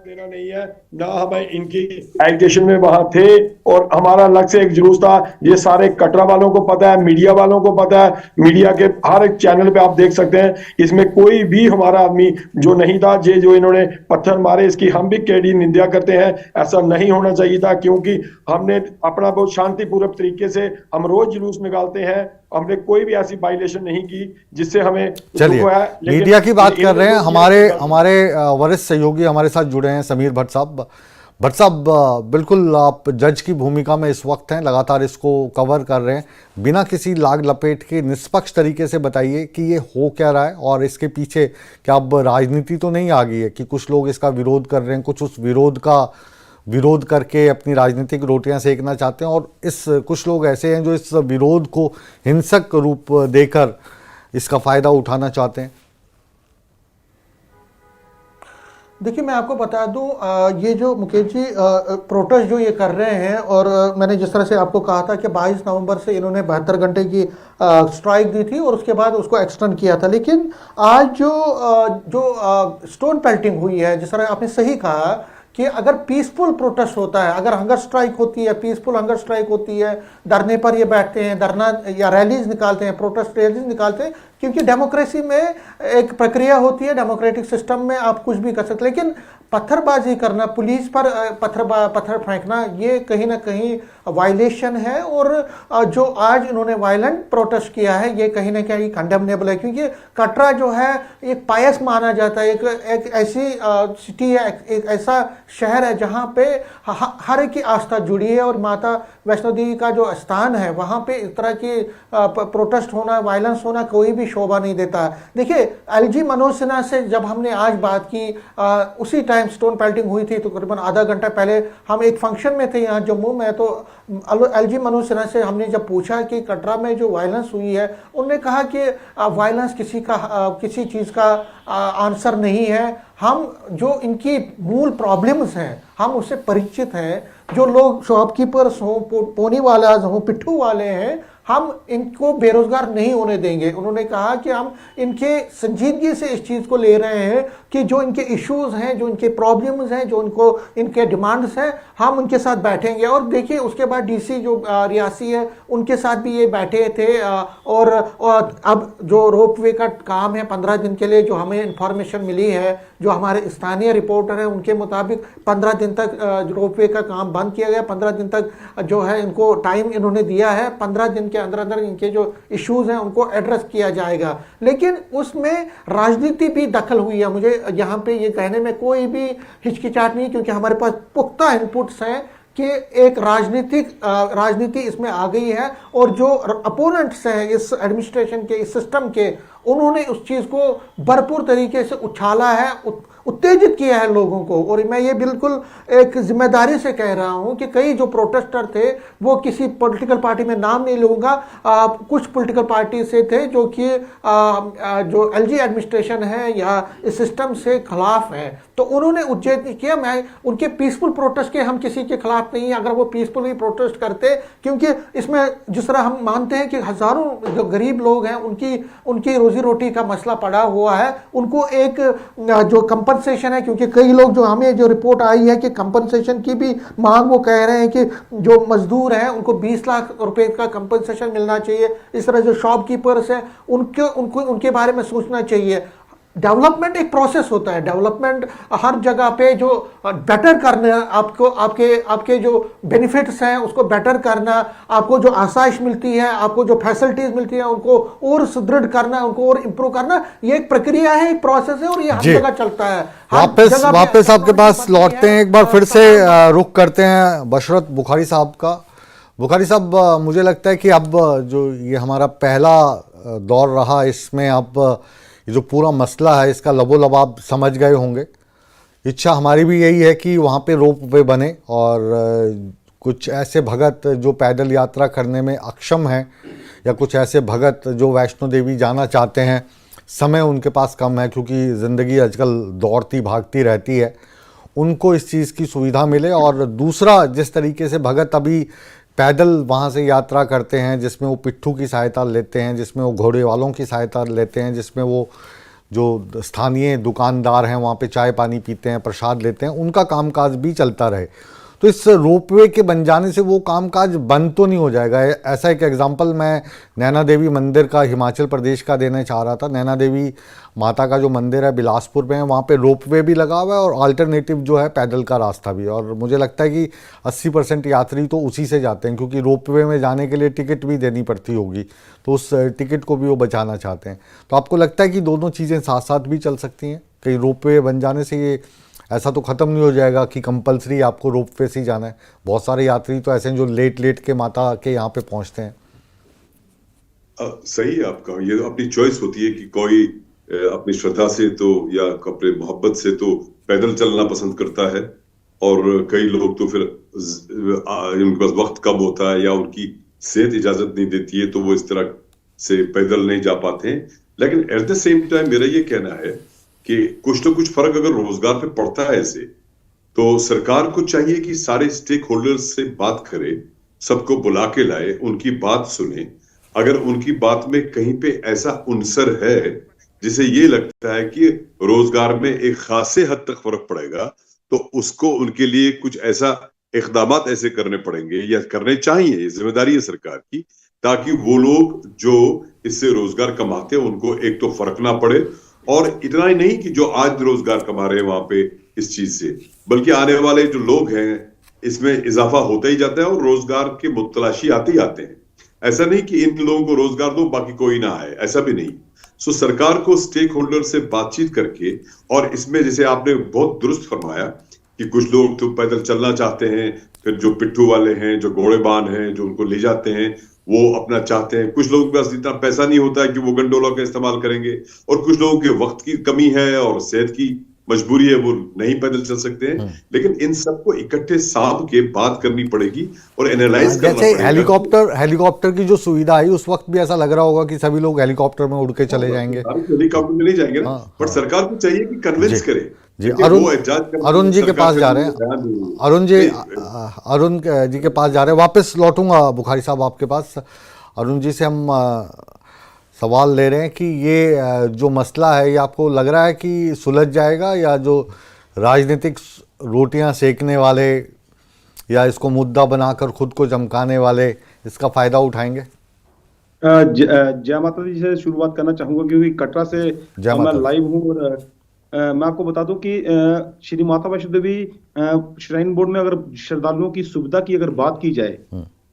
देना नहीं है ना, हमें इनकी एजुकेशन में वहां थे और हमारा अलग से एक जुलूस था। ये सारे कटरा वालों को पता है, मीडिया वालों को पता है, मीडिया के हर एक चैनल पे आप देख सकते हैं। इसमें कोई भी हमारा आदमी जो नहीं था, जो इन्होंने पत्थर मारे, इसकी हम भी कड़ी निंदा करते हैं। ऐसा नहीं होना चाहिए था, क्योंकि हमने अपना बहुत शांतिपूर्वक तरीके से हम रोज जुलूस निकालते हैं। हमने कोई भी ऐसी वायलेशन नहीं की जिससे हमें। चलिए, मीडिया की बात कर रहे हैं। हमारे वरिष्ठ सहयोगी हमारे साथ जुड़े हैं, समीर भट्ट साहब। भट्ट साहब, बिल्कुल आप जज की भूमिका में इस वक्त हैं, लगातार इसको कवर कर रहे हैं। बिना किसी लाग लपेट के निष्पक्ष तरीके से बताइए कि ये हो क्या रहा है, और इसके पीछे क्या अब राजनीति तो नहीं आ गई है कि कुछ लोग इसका विरोध कर रहे हैं, कुछ उस विरोध करके अपनी राजनीतिक रोटियां सेकना चाहते हैं, और कुछ लोग ऐसे हैं जो इस विरोध को हिंसक रूप देकर इसका फ़ायदा उठाना चाहते हैं? देखिए, मैं आपको बता दूं, ये जो मुकेश जी प्रोटेस्ट जो ये कर रहे हैं, और मैंने जिस तरह से आपको कहा था कि 22 नवंबर से इन्होंने 72 घंटे की स्ट्राइक दी थी और उसके बाद उसको एक्सटेंड किया था। लेकिन आज जो स्टोन पेल्टिंग हुई है, जिस तरह आपने सही कहा कि अगर पीसफुल प्रोटेस्ट होता है, अगर हंगर स्ट्राइक होती है, पीसफुल हंगर स्ट्राइक होती है, धरने पर ये बैठते हैं, धरना या रैलीज निकालते हैं, प्रोटेस्ट रैलीज निकालते हैं, क्योंकि डेमोक्रेसी में एक प्रक्रिया होती है, डेमोक्रेटिक सिस्टम में आप कुछ भी कर सकते। लेकिन पत्थरबाजी करना, पुलिस पर पत्थर फेंकना, ये कहीं ना कहीं वायलेशन है। और जो आज इन्होंने वायलेंट प्रोटेस्ट किया है, ये कहीं ना कहीं कंडेमनेबल है, क्योंकि कटरा जो है एक पायस माना जाता है, एक ऐसी सिटी है, एक ऐसा शहर है जहाँ पे हर एक की आस्था जुड़ी है। और माता वैष्णो देवी का जो स्थान है वहाँ पे इस तरह की प्रोटेस्ट होना, वायलेंस होना कोई भी शोभा नहीं देता। देखिए एलजी मनोज सिन्हा से जब हमने आज बात की, उसी टाइम स्टोन पेल्टिंग हुई थी, तो करीबन आधा घंटा पहले हम एक फंक्शन में थे यहाँ जम्मू में, तो एलजी मनोज सिन्हा से हमने जब पूछा कि कटरा में जो वायलेंस हुई है, उन्होंने कहा कि वायलेंस किसी चीज़ का आंसर नहीं है। हम जो इनकी मूल प्रॉब्लम्स हैं हम उससे परिचित हैं। जो लोग शॉपकीपर्स हों, पोनी वाला हों, पिट्ठू वाले हैं, हम इनको बेरोजगार नहीं होने देंगे। उन्होंने कहा कि हम इनके संजीदगी से इस चीज़ को ले रहे हैं कि जो इनके इश्यूज हैं, जो इनके प्रॉब्लम्स हैं, जो इनके डिमांड्स हैं, हम उनके साथ बैठेंगे। और देखिए उसके बाद डीसी जो रियासी है उनके साथ भी ये बैठे थे। और अब जो रोपवे का काम है 15 दिन के लिए, जो हमें इंफॉर्मेशन मिली है, जो हमारे स्थानीय रिपोर्टर हैं उनके मुताबिक 15 दिन तक रोपवे का काम बंद किया गया। 15 दिन तक जो है इनको टाइम इन्होंने दिया है, 15 दिन के अंदर अंदर इनके जो इश्यूज हैं उनको एड्रेस किया जाएगा। लेकिन उसमें राजनीति भी दखल हुई है। मुझे यहाँ पे ये कहने में कोई भी हिचकिचाहट नहीं, क्योंकि हमारे पास पुख्ता इनपुट्स हैं कि एक राजनीति इसमें आ गई है। और जो अपोनेंट्स हैं इस एडमिनिस्ट्रेशन के, इस सिस्टम के, उन्होंने उस चीज़ को भरपूर तरीके से उछाला है, उत्तेजित किया है लोगों को। और मैं ये बिल्कुल एक जिम्मेदारी से कह रहा हूँ कि कई जो प्रोटेस्टर थे वो किसी पॉलिटिकल पार्टी में नाम नहीं लूँगा, कुछ पॉलिटिकल पार्टी से थे जो कि जो एलजी एडमिनिस्ट्रेशन है या इस सिस्टम से खिलाफ है, तो उन्होंने उत्तेजित किया। मैं उनके पीसफुल प्रोटेस्ट के हम किसी के खिलाफ नहीं है, अगर वो पीसफुली प्रोटेस्ट करते, क्योंकि इसमें जिस तरह हम मानते हैं कि हज़ारों जो गरीब लोग हैं उनकी रोजी रोटी का मसला पड़ा हुआ है, उनको एक जो कंपनसेशन है, क्योंकि कई लोग जो हमें जो रिपोर्ट आई है कि कंपनसेशन की भी मांग वो कह रहे हैं कि जो मजदूर हैं उनको 20 लाख रुपए का कंपनसेशन मिलना चाहिए। इस तरह जो शॉपकीपर्स हैं उनके बारे में सोचना चाहिए। डेवलपमेंट एक प्रोसेस होता है। डेवलपमेंट हर जगह पे जो बेटर करना, आपको आपके जो बेनिफिट्स हैं उसको बेटर करना, आपको जो आसाइश मिलती है, आपको जो फैसिलिटीज मिलती है उनको और सुदृढ़ करना, उनको और इम्प्रूव करना, ये एक प्रक्रिया है, एक प्रोसेस है और ये हर जगह चलता है। वापस आपके पास लौटते हैं, एक बार फिर से रुख करते हैं बशरत बुखारी साहब का। बुखारी साहब, मुझे लगता है कि अब जो ये हमारा पहला दौर रहा, इसमें अब जो पूरा मसला है इसका लबोलब आप समझ गए होंगे। इच्छा हमारी भी यही है कि वहाँ पे रोप वे बने और कुछ ऐसे भगत जो पैदल यात्रा करने में अक्षम हैं, या कुछ ऐसे भगत जो वैष्णो देवी जाना चाहते हैं, समय उनके पास कम है क्योंकि ज़िंदगी आजकल दौड़ती भागती रहती है, उनको इस चीज़ की सुविधा मिले। और दूसरा, जिस तरीके से भगत अभी पैदल वहाँ से यात्रा करते हैं, जिसमें वो पिट्ठू की सहायता लेते हैं, जिसमें वो घोड़े वालों की सहायता लेते हैं, जिसमें वो जो स्थानीय दुकानदार हैं वहाँ पे चाय पानी पीते हैं, प्रसाद लेते हैं, उनका कामकाज भी चलता रहे। तो इस रोपवे के बन जाने से वो कामकाज बंद तो नहीं हो जाएगा। ऐसा एक एग्जांपल मैं नैना देवी मंदिर का हिमाचल प्रदेश का देना चाह रहा था। नैना देवी माता का जो मंदिर है बिलासपुर में है, वहाँ पे रोपवे भी लगा हुआ है और अल्टरनेटिव जो है पैदल का रास्ता भी। और मुझे लगता है कि 80% यात्री तो उसी से जाते हैं, क्योंकि रोपवे में जाने के लिए टिकट भी देनी पड़ती होगी, तो उस टिकट को भी वो बचाना चाहते हैं। तो आपको लगता है कि दोनों चीज़ें साथ साथ भी चल सकती हैं? कहीं रोपवे बन जाने से ये ऐसा तो ख़त्म नहीं हो जाएगा कि कंपलसरी आपको रोपवे से ही जाना है? बहुत सारे यात्री तो ऐसे हैं जो लेट के माता के यहाँ पे पहुँचते हैं। सही है आपका, ये अपनी चॉइस होती है कि कोई अपनी श्रद्धा से तो या अपने मोहब्बत से तो पैदल चलना पसंद करता है, और कई लोग तो फिर उनके पास वक्त कम होता है या उनकी सेहत इजाजत नहीं देती है, तो वो इस तरह से पैदल नहीं जा पाते हैं। लेकिन एट द सेम टाइम मेरा ये कहना है कि कुछ तो कुछ फर्क अगर रोजगार पे पड़ता है ऐसे, तो सरकार को चाहिए कि सारे स्टेक होल्डर्स से बात करे, सबको बुला के लाए, उनकी बात सुने। अगर उनकी बात में कहीं पे ऐसा उनसर है जिसे ये लगता है कि रोजगार में एक खासे हद तक फर्क पड़ेगा, तो उसको उनके लिए कुछ ऐसा इकदामात ऐसे करने पड़ेंगे या करने चाहिए, ये जिम्मेदारी है सरकार की, ताकि वो लोग जो इससे रोजगार कमाते हैं उनको एक तो फर्क ना पड़े, और इतना ही नहीं कि जो आज रोजगार कमा रहे हैं वहां पे इस चीज से, बल्कि आने वाले जो लोग हैं इसमें इजाफा होता ही जाता है और रोजगार के मुतलाशी आते ही आते हैं। ऐसा नहीं कि इन लोगों को रोजगार दो बाकी कोई ना आए, ऐसा भी नहीं। सो सरकार को स्टेक होल्डर से बातचीत करके, और इसमें जैसे आपने बहुत दुरुस्त फरमाया कि कुछ लोग तो पैदल चलना चाहते हैं, फिर जो पिट्ठू वाले हैं, जो घोड़ेबान हैं, जो उनको ले जाते हैं, वो अपना चाहते हैं। कुछ लोगों के पास इतना पैसा नहीं होता है कि वो गंडोला का इस्तेमाल करेंगे, और कुछ लोगों के वक्त की कमी है और सेहत की मजबूरी है, वो नहीं पैदल चल सकते हैं। लेकिन इन सबको इकट्ठे साहब के बात करनी पड़ेगी और एनालाइज करना पड़ेगा। हेलीकॉप्टर की जो सुविधा आई उस वक्त भी ऐसा लग रहा होगा कि सभी लोग हेलीकॉप्टर में उड़ के चले जाएंगे। हेलीकॉप्टर में नहीं जाएंगे ना, बट सरकार को चाहिए कि कन्विंस करे। जी, अरुण जी के पास जा रहे हैं। अरुण जी के पास जा रहे हैं। वापस लौटूंगा बुखारी साहब आपके पास। अरुण जी से हम सवाल ले रहे हैं कि ये जो मसला है, ये आपको लग रहा है कि सुलझ जाएगा, या जो राजनीतिक रोटियां सेकने वाले या इसको मुद्दा बनाकर खुद को चमकाने वाले इसका फ़ायदा उठाएंगे? जय माता दी से शुरुआत करना चाहूँगा, क्योंकि कटरा से मैं लाइव हूँ। और मैं आपको बता दूं कि श्री माता वैष्णो देवी श्राइन बोर्ड में अगर श्रद्धालुओं की सुविधा की अगर बात की जाए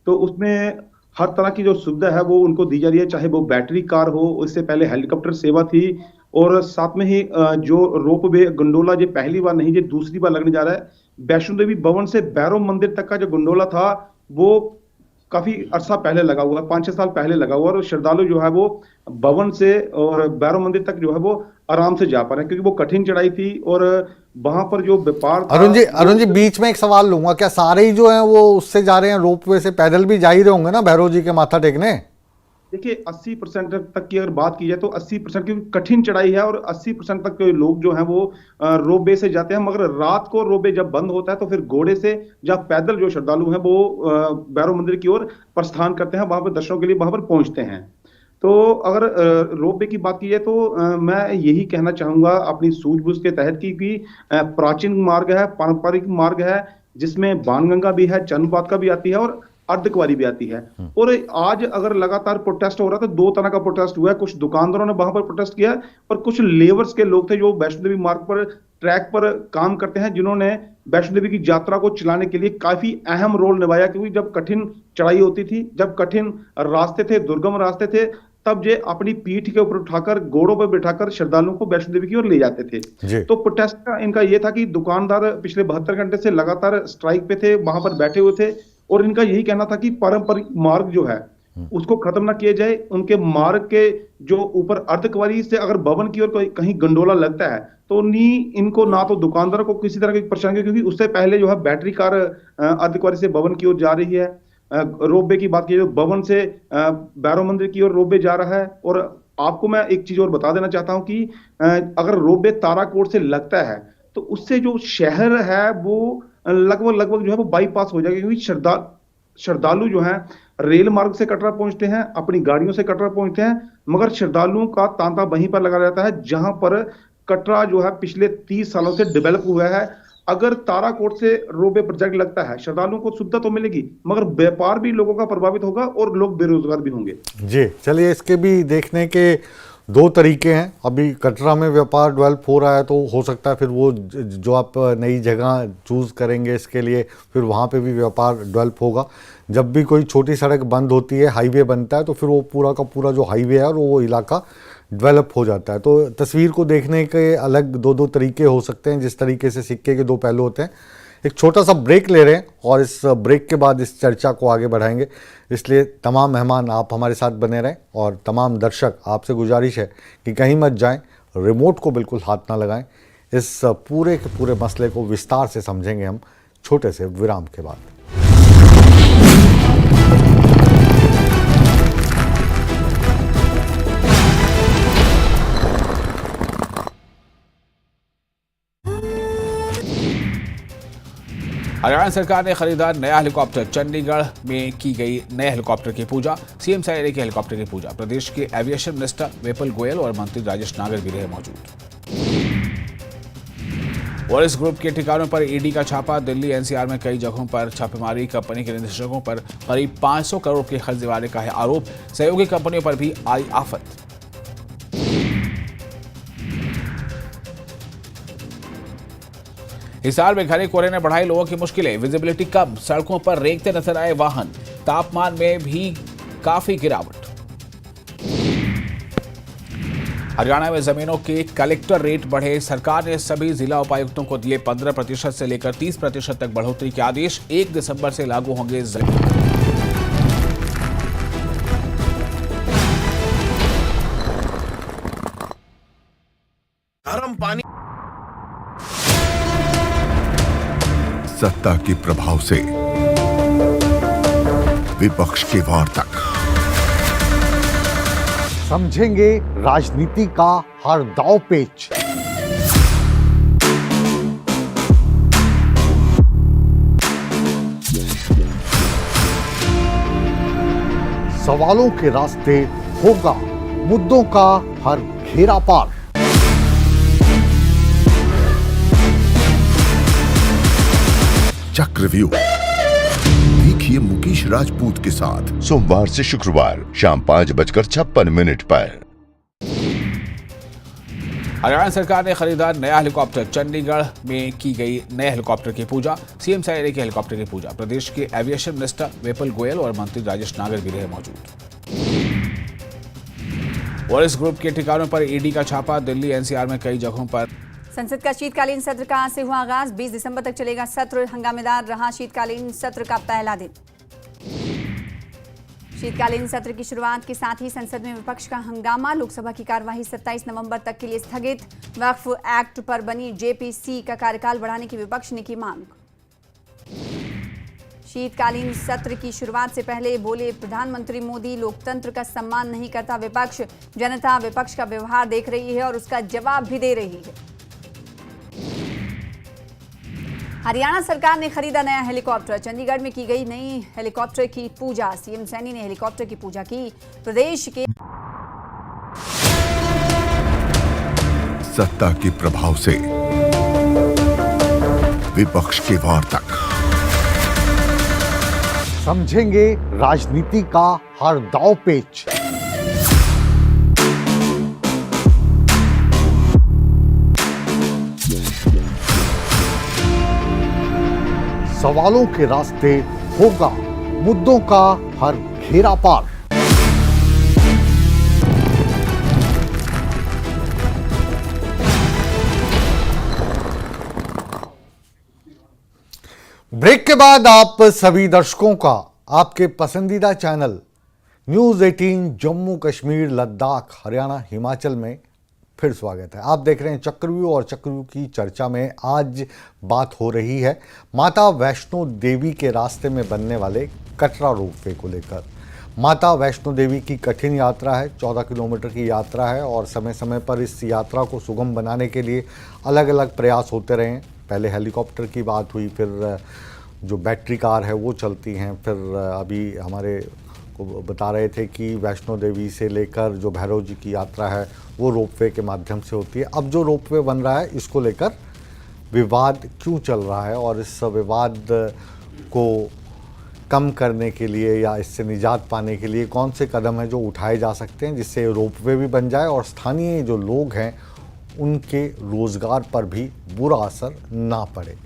तो उसमें हर तरह की जो सुविधा है वो उनको दी जा रही है, चाहे वो बैटरी कार हो, उससे पहले हेलीकॉप्टर सेवा थी, और साथ में ही जो रोप वे गंडोला जो पहली बार नहीं, जो दूसरी बार लगने जा रहा है। वैष्णो देवी भवन से भैरव मंदिर तक का जो गंडोला था वो काफी अरसा पहले लगा हुआ है, 5-6 साल पहले लगा हुआ है, और श्रद्धालु जो है वो भवन से और भैरव मंदिर तक जो है वो आराम से जा पा रहे हैं, क्योंकि वो कठिन चढ़ाई थी और वहां पर जो व्यापार। अरुण जी बीच में एक सवाल लूंगा, क्या सारे ही जो हैं वो उससे जा रहे हैं, रोपवे से? पैदल भी जा ही रहे होंगे ना भैरव जी के माथा टेकने? देखिए 80% तक की अगर बात की जाए तो 80%, क्योंकि कठिन चढ़ाई है, और 80% तक के लोग जो हैं वो रोपवे से जाते हैं। मगर रात को रोपवे जब बंद होता है तो फिर घोड़े से या पैदल जो श्रद्धालु हैं वो भैरव मंदिर की ओर प्रस्थान करते हैं, वहां पर दर्शनों के लिए वहां पर पहुंचते हैं। तो अगर रोपवे की बात की जाए तो मैं यही कहना चाहूंगा अपनी सूझबूझ के तहत कि प्राचीन मार्ग है, पारंपरिक मार्ग है, जिसमें बाणगंगा भी है, चंद्रपात का भी आती है और अर्धकुंवारी भी आती है। और आज अगर लगातार प्रोटेस्ट हो रहा था, 2 तरह का प्रोटेस्ट हुआ है। कुछ दुकानदारों ने वहां पर प्रोटेस्ट किया और कुछ लेबर्स के लोग थे जो वैष्णो देवी मार्ग पर ट्रैक पर काम करते हैं, जिन्होंने वैष्णो देवी की यात्रा को चलाने के लिए काफी अहम रोल निभाया। क्योंकि जब कठिन चढ़ाई होती थी, जब कठिन रास्ते थे, दुर्गम रास्ते थे, तब ये अपनी पीठ के ऊपर उठाकर, घोड़ों पर बिठाकर श्रद्धालुओं को वैष्णो देवी की ओर ले जाते थे। तो प्रोटेस्ट का इनका ये था कि दुकानदार पिछले 72 घंटे से लगातार स्ट्राइक पे थे, वहां पर बैठे हुए थे, और इनका यही कहना था कि पारंपरिक मार्ग जो है उसको खत्म ना किया जाए। उनके मार्ग के जो ऊपर अर्धकुंवारी से अगर भवन की ओर कहीं गंडोला लगता है तो इनको ना तो दुकानदारों को किसी तरह की परेशानी, क्योंकि उससे पहले जो है बैटरी कार अर्धकुंवारी से भवन की ओर जा रही है। रोपवे की बात की तो भवन से भैरव मंदिर की ओर रोपवे जा रहा है। और आपको मैं एक चीज और बता देना चाहता हूं कि अगर रोपवे ताराकोट से लगता है तो उससे जो शहर है वो लगभग जो है वो बाईपास हो जाएगा, क्योंकि श्रद्धालु जो हैं रेल मार्ग से कटरा पहुंचते हैं, अपनी गाड़ियों से कटरा पहुंचते हैं, मगर श्रद्धालुओं का तांता वहीं पर लगा रहता है जहां पर कटरा जो है पिछले 30 सालों से डेवलप हुआ है। अगर ताराकोट से रोपवे प्रोजेक्ट लगता है, श्रद्धालुओं को सुविधा तो मिलेगी, मगर व्यापार भी लोगों का प्रभावित होगा और लोग बेरोजगार भी होंगे। जी चलिए, इसके भी देखने के 2 तरीके हैं। अभी कटरा में व्यापार डेवलप हो रहा है, तो हो सकता है फिर वो जो आप नई जगह चूज़ करेंगे इसके लिए, फिर वहाँ पे भी व्यापार डेवलप होगा। जब भी कोई छोटी सड़क बंद होती है, हाईवे बनता है, तो फिर वो पूरा का पूरा जो हाईवे है और वो इलाका डेवलप हो जाता है। तो तस्वीर को देखने के अलग 2 तरीके हो सकते हैं, जिस तरीके से सिक्के के 2 पहलू होते हैं। एक छोटा सा ब्रेक ले रहे हैं और इस ब्रेक के बाद इस चर्चा को आगे बढ़ाएंगे। इसलिए तमाम मेहमान आप हमारे साथ बने रहें, और तमाम दर्शक आपसे गुजारिश है कि कहीं मत जाएं, रिमोट को बिल्कुल हाथ ना लगाएं। इस पूरे के पूरे मसले को विस्तार से समझेंगे हम छोटे से विराम के बाद। हरियाणा सरकार ने खरीदा नया हेलीकॉप्टर। चंडीगढ़ में की गई नए हेलीकॉप्टर की पूजा। सीएम से आए के हेलीकॉप्टर की पूजा। प्रदेश के एविएशन मिनिस्टर विपुल गोयल और मंत्री राजेश नागर भी रहे मौजूद। पुलिस ग्रुप के ठिकानों पर ईडी का छापा। दिल्ली एनसीआर में कई जगहों पर छापेमारी। कंपनी के निदेशकों पर करीब 500 करोड़ के खर्च दिवाने का है आरोप। सहयोगी कंपनियों पर भी आई आफत। हिसार में घने कोहरे ने बढ़ाई लोगों की मुश्किलें। विजिबिलिटी कम, सड़कों पर रेंगते नजर आए वाहन। तापमान में भी काफी गिरावट। हरियाणा में जमीनों के कलेक्टर रेट बढ़े। सरकार ने सभी जिला उपायुक्तों को दिए 15% से लेकर 30% तक बढ़ोतरी के आदेश। 1 दिसंबर से लागू होंगे। गर्म पानी। सत्ता के प्रभाव से विपक्ष के वार तक समझेंगे राजनीति का हर दांव पेच। सवालों के रास्ते होगा मुद्दों का हर घेरा पार। चक्रव्यूह देखिए मुकेश राजपूत के साथ सोमवार से शुक्रवार शाम 5:56 पर। हरियाणा सरकार ने खरीदा नया हेलीकॉप्टर। चंडीगढ़ में की गई नए हेलीकॉप्टर की पूजा। सीएम से आए के हेलीकॉप्टर की पूजा। प्रदेश के एविएशन मिनिस्टर विपुल गोयल और मंत्री राजेश नागर भी रहे मौजूद। वॉरिस ग्रुप के ठिकानों पर ईडी का छापा। दिल्ली एनसीआर में कई जगहों पर। संसद का शीतकालीन सत्र का आज से हुआ आगाज। 20 दिसंबर तक चलेगा सत्र। हंगामेदार रहा शीतकालीन सत्र का पहला दिन। शीतकालीन सत्र की शुरुआत के साथ ही संसद में विपक्ष का हंगामा। लोकसभा की कार्यवाही 27 नवंबर तक के लिए स्थगित। वक्फ एक्ट पर बनी जेपीसी का कार्यकाल बढ़ाने की विपक्ष ने की मांग। शीतकालीन सत्र की शुरुआत से पहले बोले प्रधानमंत्री मोदी, लोकतंत्र का सम्मान नहीं करता विपक्ष। जनता विपक्ष का व्यवहार देख रही है और उसका जवाब भी दे रही है। हरियाणा सरकार ने खरीदा नया हेलीकॉप्टर। चंडीगढ़ में की गई नई हेलीकॉप्टर की पूजा। सीएम सैनी ने हेलीकॉप्टर की पूजा की। प्रदेश के सत्ता के प्रभाव से विपक्ष के वार तक समझेंगे राजनीति का हर दांव पेच। सवालों के रास्ते होगा मुद्दों का हर घेरा पार। ब्रेक के बाद आप सभी दर्शकों का आपके पसंदीदा चैनल न्यूज़ 18 जम्मू कश्मीर लद्दाख हरियाणा हिमाचल में फिर स्वागत है। आप देख रहे हैं चक्रव्यूह और चक्रव्यूह की चर्चा में आज बात हो रही है माता वैष्णो देवी के रास्ते में बनने वाले कटरा रोपवे को लेकर। माता वैष्णो देवी की कठिन यात्रा है, 14 किलोमीटर की यात्रा है और समय समय पर इस यात्रा को सुगम बनाने के लिए अलग अलग प्रयास होते रहे हैं। पहले हेलीकॉप्टर की बात हुई, फिर जो बैटरी कार है वो चलती हैं, फिर अभी हमारे को बता रहे थे कि वैष्णो देवी से लेकर जो भैरव जी की यात्रा है वो रोपवे के माध्यम से होती है। अब जो रोपवे बन रहा है इसको लेकर विवाद क्यों चल रहा है और इस विवाद को कम करने के लिए या इससे निजात पाने के लिए कौन से कदम हैं जो उठाए जा सकते हैं जिससे रोपवे भी बन जाए और स्थानीय जो लोग हैं उनके रोज़गार पर भी बुरा असर ना पड़े।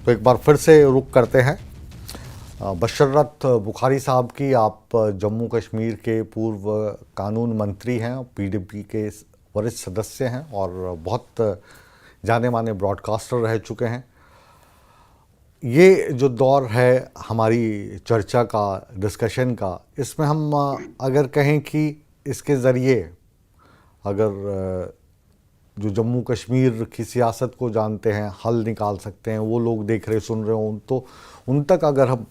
तो एक बार फिर से रुख करते हैं बशरत बुखारी साहब की। आप जम्मू कश्मीर के पूर्व कानून मंत्री हैं, पीडीपी के वरिष्ठ सदस्य हैं और बहुत जाने माने ब्रॉडकास्टर रह चुके हैं। ये जो दौर है हमारी चर्चा का, डिस्कशन का, इसमें हम अगर कहें कि इसके ज़रिए अगर जो जम्मू कश्मीर की सियासत को जानते हैं हल निकाल सकते हैं, वो लोग देख रहे सुन रहे हों तो उन तक अगर हम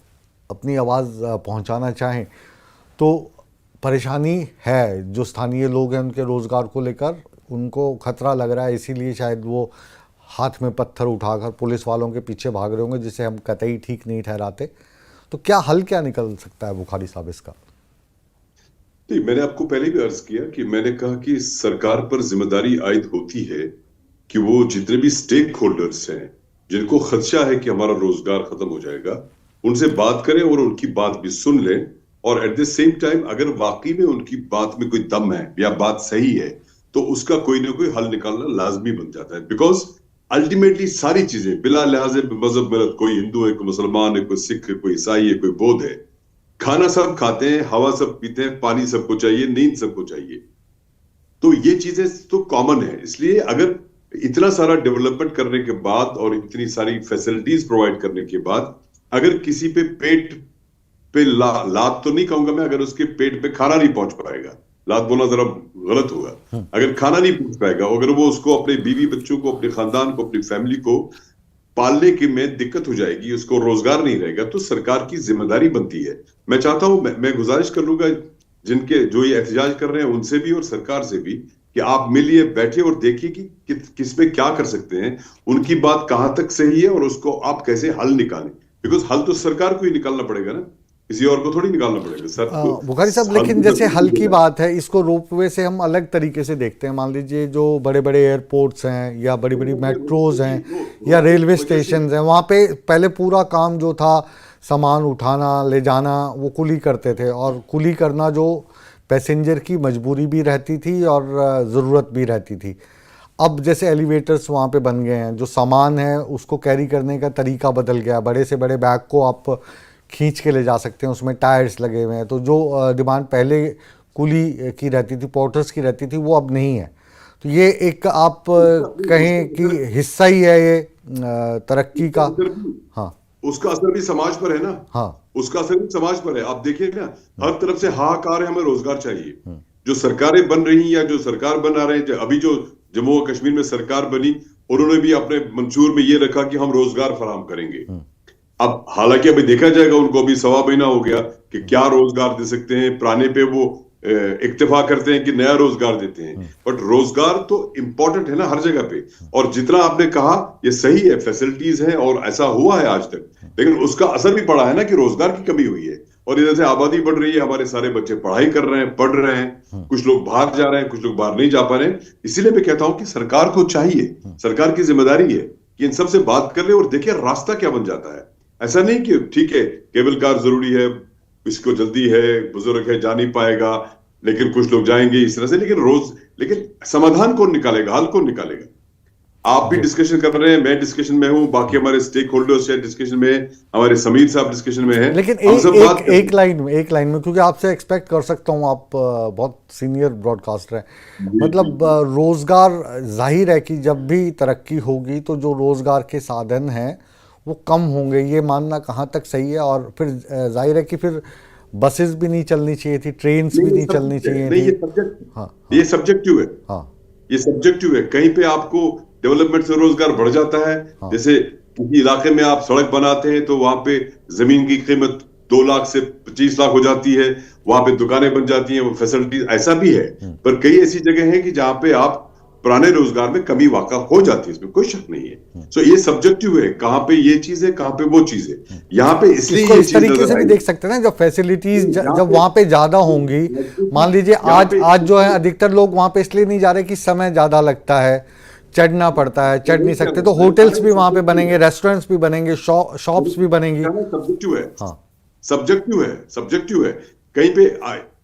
अपनी आवाज़ पहुंचाना चाहें तो परेशानी है। जो स्थानीय लोग हैं उनके रोज़गार को लेकर उनको खतरा लग रहा है, इसीलिए शायद वो हाथ में पत्थर उठाकर पुलिस वालों के पीछे भाग रहे होंगे, जिसे हम कतई ठीक नहीं ठहराते। तो क्या हल क्या निकल सकता है बुखारी साहब इसका? नहीं, मैंने आपको पहले भी अर्ज किया कि मैंने कहा कि सरकार पर जिम्मेदारी आयद होती है कि वो जितने भी स्टेक होल्डर्स हैं जिनको खदशा है कि हमारा रोजगार खत्म हो जाएगा, उनसे बात करें और उनकी बात भी सुन लें और एट द सेम टाइम अगर वाकई में उनकी बात में कोई दम है या बात सही है तो उसका कोई ना कोई हल निकालना लाजमी बन जाता है। बिकॉज अल्टीमेटली सारी चीजें बिला लिहाजे मजहब में, कोई हिंदू है, कोई मुसलमान है, कोई सिख है, कोई ईसाई है, कोई बौद्ध है, खाना सब खाते हैं, हवा सब पीते हैं, पानी सबको चाहिए, नींद सबको चाहिए। तो ये चीजें तो कॉमन है। इसलिए अगर इतना सारा डेवलपमेंट करने के बाद और इतनी सारी फैसिलिटीज प्रोवाइड करने के बाद अगर किसी पे पेट पे लात तो नहीं कहूंगा मैं, अगर उसके पेट पे खाना नहीं पहुंच पाएगा, लात बोलना जरा गलत होगा, अगर खाना नहीं पहुंच पाएगा, अगर वो उसको अपने बीवी बच्चों को, अपने खानदान को, अपनी फैमिली को पालने की में दिक्कत हो जाएगी, उसको रोजगार नहीं रहेगा, तो सरकार की जिम्मेदारी बनती है। मैं चाहता हूं, मैं गुजारिश कर लूंगा जिनके जो ये एहतजाज कर रहे हैं उनसे भी और सरकार से भी कि आप मिलिए, बैठिए और देखिए कि किस में क्या कर सकते हैं, उनकी बात कहां तक सही है और उसको आप कैसे हल निकालें। बिकॉज हल तो सरकार को ही निकालना पड़ेगा ना, किसी और को थोड़ी निकालना पड़ेगा सर। बुखारी साहब, लेकिन जैसे हल की बात है, इसको रोपवे से हम अलग तरीके से देखते हैं। मान लीजिए जो बड़े बड़े एयरपोर्ट्स हैं या बड़ी बड़ी मेट्रोज हैं या रेलवे स्टेशन हैं, वहाँ पे पहले पूरा काम जो था सामान उठाना ले जाना वो कुली करते थे, और कुली करना जो पैसेंजर की मजबूरी भी रहती थी और ज़रूरत भी रहती थी। अब जैसे एलिवेटर्स वहाँ पे बन गए हैं, जो सामान है उसको कैरी करने का तरीका बदल गया, बड़े से बड़े बैग को आप खींच के ले जा सकते हैं, उसमें टायर्स लगे हुए हैं। तो जो डिमांड पहले कुली की रहती थी, पोर्टर्स की रहती थी, वो अब नहीं है। तो ये एक आप कहें कि हिस्सा ही है ये तरक्की का। हाँ, उसका असर भी समाज पर है ना। हाँ, उसका असर भी समाज पर है। आप देखिए ना, हर तरफ से हाहाकार है, हमें रोजगार चाहिए। जो सरकारें बन रही या जो सरकार बना रहे हैं, अभी जो जम्मू और कश्मीर में सरकार बनी, उन्होंने भी अपने मंशूर में ये रखा कि हम रोजगार फराहम करेंगे। अब हालांकि अभी देखा जाएगा, उनको अभी 1.25 महीना हो गया कि क्या रोजगार दे सकते हैं। पुराने पे वो इक्तफा करते हैं कि नया रोजगार देते हैं, बट रोजगार तो इंपॉर्टेंट है ना हर जगह पे। और जितना आपने कहा ये सही है, फैसिलिटीज है और ऐसा हुआ है आज तक, लेकिन उसका असर भी पड़ा है ना कि रोजगार की कमी हुई है। और इधर से आबादी बढ़ रही है, हमारे सारे बच्चे पढ़ाई कर रहे हैं, पढ़ रहे हैं, कुछ लोग बाहर जा रहे हैं, कुछ लोग बाहर नहीं जा पा रहे हैं। इसीलिए मैं कहता हूं कि सरकार को चाहिए, सरकार की जिम्मेदारी है कि इन सबसे बात कर ले और देखिए रास्ता क्या बन जाता है। ऐसा नहीं कि ठीक है केबल कार जरूरी है, इसको जल्दी है, बुजुर्ग है, जा नहीं पाएगा, लेकिन कुछ लोग जाएंगे इस तरह से, लेकिन समाधान कौन निकालेगा, हल कौन निकालेगा? आप भी डिस्कशन कर रहे हैं, मैं डिस्कशन में हूं, बाकी हमारे स्टेक होल्डर्स है डिस्कशन में, हमारे समीर साहब डिस्कशन में है। लेकिन एक लाइन में क्योंकि आपसे एक्सपेक्ट कर सकता हूं, आप बहुत सीनियर ब्रॉडकास्टर हैं, मतलब रोजगार, जाहिर है कि जब भी तरक्की होगी तो जो रोजगार के साधन हैं वो कम होंगे, ये मानना कहाँ तक सही है? और फिर जाहिर है कि फिर बसेस भी नहीं चलनी चाहिए थी, ट्रेन्स भी नहीं चलनी चाहिए थी। ये सब्जेक्टिव है। हाँ, ये सब्जेक्टिव है। कहीं पे आपको डेवलपमेंट से रोजगार बढ़ जाता है। जैसे किसी इलाके में आप सड़क बनाते हैं तो वहां पे जमीन की कीमत 2 लाख से 25 लाख हो जाती है, वहां पे दुकानें बन जाती हैं, वो फैसिलिटीज, ऐसा भी है। पर कई ऐसी जगह है कि जहां पे आप पुराने रोजगार में कमी वाक़ा हो जाती है, इसमें कोई शक नहीं है। सो ये सब्जेक्टिव है, कहां पे ये चीज है, कहां पे वो चीज है। यहाँ पे इसलिए ये इस तरीके से भी देख सकते हैं ना, जब फैसिलिटीज जब वहां पे ज्यादा होंगी, मान लीजिए आज जो है अधिकतर लोग वहां पे इसलिए नहीं जा रहे कि समय ज्यादा लगता है, चढ़ना पड़ता है, चढ़ नहीं सकते, तो होटल्स भी वहां पे बनेंगे, रेस्टोरेंट्स भी बनेंगे, शॉप्स भी बनेंगी। सब्जेक्टिव है। हाँ, सब्जेक्टिव है। कहीं पे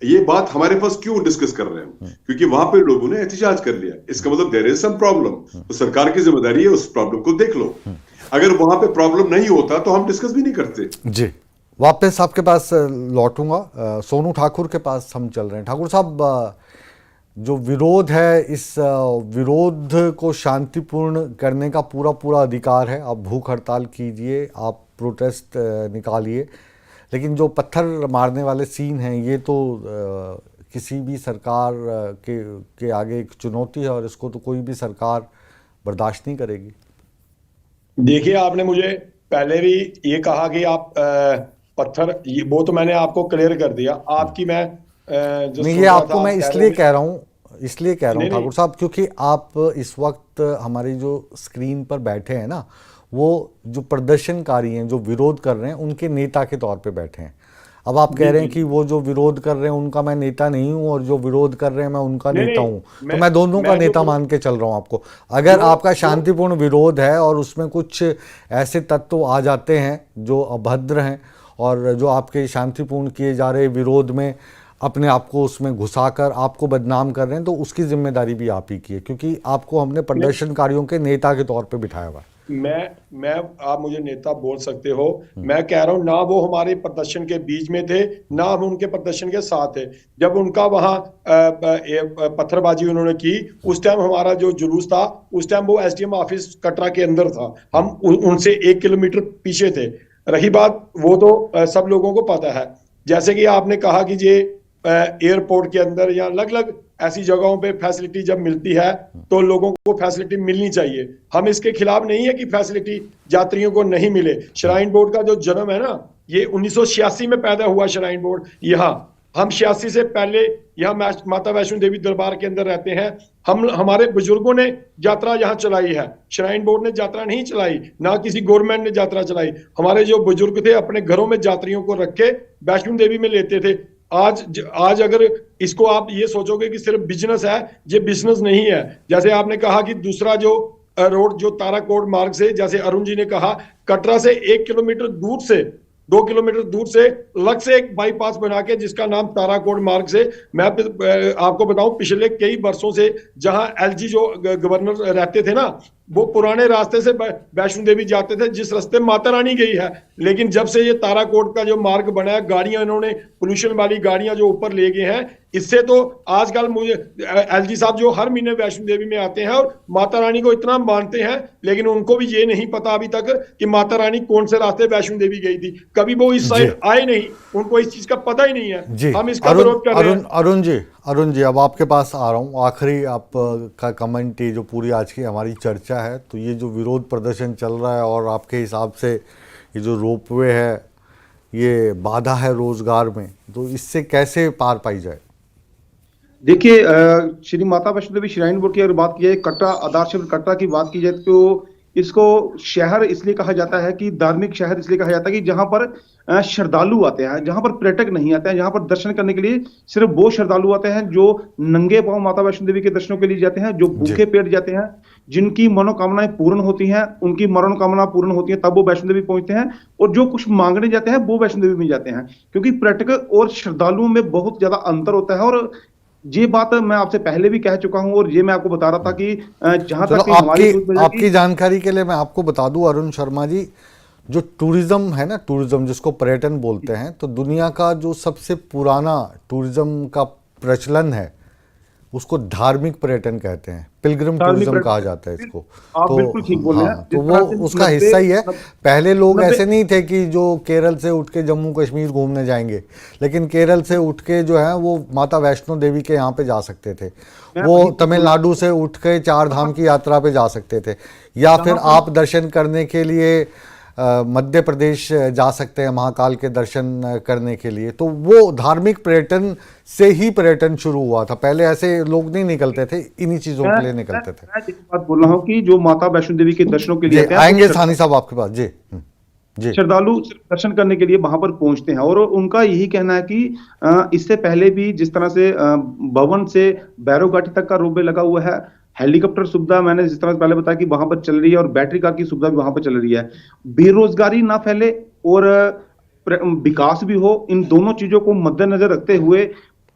ये बात हमारे पास क्यों डिस्कस कर रहे हैं? क्योंकि वहां पे लोगों ने एहतिजाज कर लिया, इसका मतलब देयर इज सम प्रॉब्लम। तो सरकार की जिम्मेदारी है उस प्रॉब्लम को देख लो। अगर वहां पे प्रॉब्लम नहीं होता तो हम डिस्कस भी नहीं करते। जी, वापस आपके पास लौटूंगा, सोनू ठाकुर के पास हम चल रहे हैं। ठाकुर साहब, जो विरोध है, इस विरोध को शांतिपूर्ण करने का पूरा अधिकार है। आप भूख हड़ताल कीजिए, आप प्रोटेस्ट निकालिए, लेकिन जो पत्थर मारने वाले सीन हैं ये तो किसी भी सरकार के आगे एक चुनौती है, और इसको तो कोई भी सरकार बर्दाश्त नहीं करेगी। देखिए, आपने मुझे पहले भी ये कहा कि आप पत्थर, वो तो मैंने आपको क्लियर कर दिया। आपकी मैं नहीं, ये आपको मैं इसलिए कह रहा हूँ ठाकुर साहब, क्योंकि आप इस वक्त हमारी जो स्क्रीन पर बैठे हैं ना, वो जो प्रदर्शनकारी हैं, जो विरोध कर रहे हैं, उनके नेता के तौर पे बैठे हैं। अब आप कह रहे हैं कि वो जो विरोध कर रहे हैं उनका मैं नेता नहीं हूं, और जो विरोध कर रहे हैं मैं उनका नेता हूं, तो मैं दोनों का नेता मान के चल रहा हूं आपको। अगर आपका शांतिपूर्ण विरोध है और उसमें कुछ ऐसे तत्व आ जाते हैं जो अभद्र हैं, और जो आपके शांतिपूर्ण किए जा रहे विरोध में अपने आप को उसमें घुसाकर आपको बदनाम कर रहे हैं, तो उसकी जिम्मेदारी भी आप ही की है, क्योंकि आपको हमने प्रदर्शनकारियों के नेता के तौर पे बिठाया हुआ है। मैं आप मुझे नेता बोल सकते हो, मैं कह रहा हूं ना वो हमारे प्रदर्शन के बीच में थे, ना हम उनके प्रदर्शन के साथ थे। जब उनका वहां पत्थरबाजी उन्होंने की, उस टाइम हमारा जो जुलूस था, उस टाइम वो एसडीएम ऑफिस कटरा के अंदर था, हम उनसे 1 किलोमीटर पीछे थे। रही बात, वो तो सब लोगों को पता है। जैसे कि आपने कहा कि ये एयरपोर्ट के अंदर या अलग अलग ऐसी जगहों पे फैसिलिटी जब मिलती है तो लोगों को फैसिलिटी मिलनी चाहिए। हम इसके खिलाफ नहीं है कि फैसिलिटी यात्रियों को नहीं मिले। श्राइन बोर्ड का जो जन्म है ना, ये 1986 में पैदा हुआ श्राइन बोर्ड। यहाँ हम 86 से पहले यहाँ माता वैष्णो देवी दरबार के अंदर रहते हैं। हमारे बुजुर्गों ने यात्रा यहाँ चलाई है, श्राइन बोर्ड ने यात्रा नहीं चलाई, ना किसी गवर्नमेंट ने यात्रा चलाई। हमारे जो बुजुर्ग थे अपने घरों में यात्रियों को रख के वैष्णो देवी में लेते थे। आज अगर इसको आप ये सोचोगे कि सिर्फ बिजनेस है, ये बिजनेस नहीं है। जैसे आपने कहा कि दूसरा जो रोड जो ताराकोट मार्ग से, जैसे अरुण जी ने कहा, कटरा से 1 किलोमीटर दूर से 2 किलोमीटर दूर से अलग से एक बाईपास बना के जिसका नाम ताराकोट मार्ग से, मैं आपको बताऊं पिछले कई वर्षों से जहां एलजी जो गवर्नर रहते थे ना, वो पुराने रास्ते से वैष्णो देवी जाते थे, जिस रास्ते माता रानी गई है। लेकिन जब से ये ताराकोट का जो मार्ग बना है, गाड़ियां इन्होंने पोल्यूशन वाली गाड़ियां जो ऊपर ले गए हैं, इससे तो आजकल मुझे एलजी साहब जो हर महीने वैष्णो देवी में आते हैं और माता रानी को इतना मानते हैं, लेकिन उनको भी ये नहीं पता अभी तक कि माता रानी कौन से रास्ते वैष्णो देवी गई थी। कभी वो इस साइड आए नहीं, उनको इस चीज का पता ही नहीं है। हम इसका विरोध कर रहे हैं। अरुण जी अब आपके पास आ रहा हूँ। आखिरी आपका कमेंट, ये जो पूरी आज की हमारी चर्चा है, तो ये जो विरोध प्रदर्शन चल रहा है और आपके हिसाब से ये जो रोपवे है ये बाधा है रोजगार में, तो इससे कैसे पार पाई जाए? देखिए, श्री माता वैष्णो देवी श्राइन बोर्ड की अगर बात की जाए, कटरा आधार शहर कटरा की बात की जाए, तो इसको शहर इसलिए कहा जाता है कि धार्मिक शहर इसलिए कहा जाता है कि जहां पर श्रद्धालु आते हैं, जहां पर पर्यटक नहीं आते हैं, जहां पर दर्शन करने के लिए सिर्फ वो श्रद्धालु आते हैं जो नंगे पांव माता वैष्णो देवी के दर्शनों के लिए जाते हैं, जो भूखे पेट जाते हैं, जिनकी मनोकामनाएं पूर्ण होती हैं, उनकी मनोकामना पूर्ण होती है, तब वो वैष्णो देवी पहुंचते हैं। और जो कुछ मांगने जाते हैं वो वैष्णो देवी में जाते हैं, क्योंकि पर्यटक और श्रद्धालुओं में बहुत ज्यादा अंतर होता है। और ये बात मैं आपसे पहले भी कह चुका हूं और ये मैं आपको बता रहा था कि जहां तक आपकी जानकारी के लिए मैं आपको बता दूं अरुण शर्मा जी, जो टूरिज्म है ना, टूरिज्म जिसको पर्यटन बोलते हैं, तो दुनिया का जो सबसे पुराना टूरिज्म का प्रचलन है उसको धार्मिक पर्यटन कहते हैं, पिलग्रिम टूरिज्म कहा जाता है इसको। तो बिल्कुल ठीक बोल रहे हैं। तो वो उसका हिस्सा ही है। पहले लोग ऐसे नहीं थे कि जो केरल से उठ के जम्मू कश्मीर घूमने जाएंगे, लेकिन केरल से उठ के जो है वो माता वैष्णो देवी के यहाँ पे जा सकते थे, वो तमिलनाडु से उठ के 4 धाम की यात्रा पे जा सकते थे, या फिर आप दर्शन करने के लिए मध्य प्रदेश जा सकते हैं महाकाल के दर्शन करने के लिए। तो वो धार्मिक पर्यटन से ही पर्यटन शुरू हुआ था। पहले ऐसे लोग नहीं निकलते थे, इन्हीं चीजों के लिए निकलते थे। मैं एक बात बोल रहा हूँ कि जो माता वैष्णो देवी के दर्शनों के लिए आएंगे सानी साहब आपके पास जी श्रद्धालु दर्शन करने के लिए वहां पर पहुंचते हैं, और उनका यही कहना है कि इससे पहले भी जिस तरह से भवन से भैरव घाटी तक का रोपवे लगा हुआ है, हेलीकॉप्टर सुविधा मैंने जिस तरह से पहले बताया कि वहां पर चल रही है, और बैटरी कार की सुविधा भी वहां पर चल रही है। बेरोजगारी ना फैले और विकास भी हो, इन दोनों चीजों को मद्देनजर रखते हुए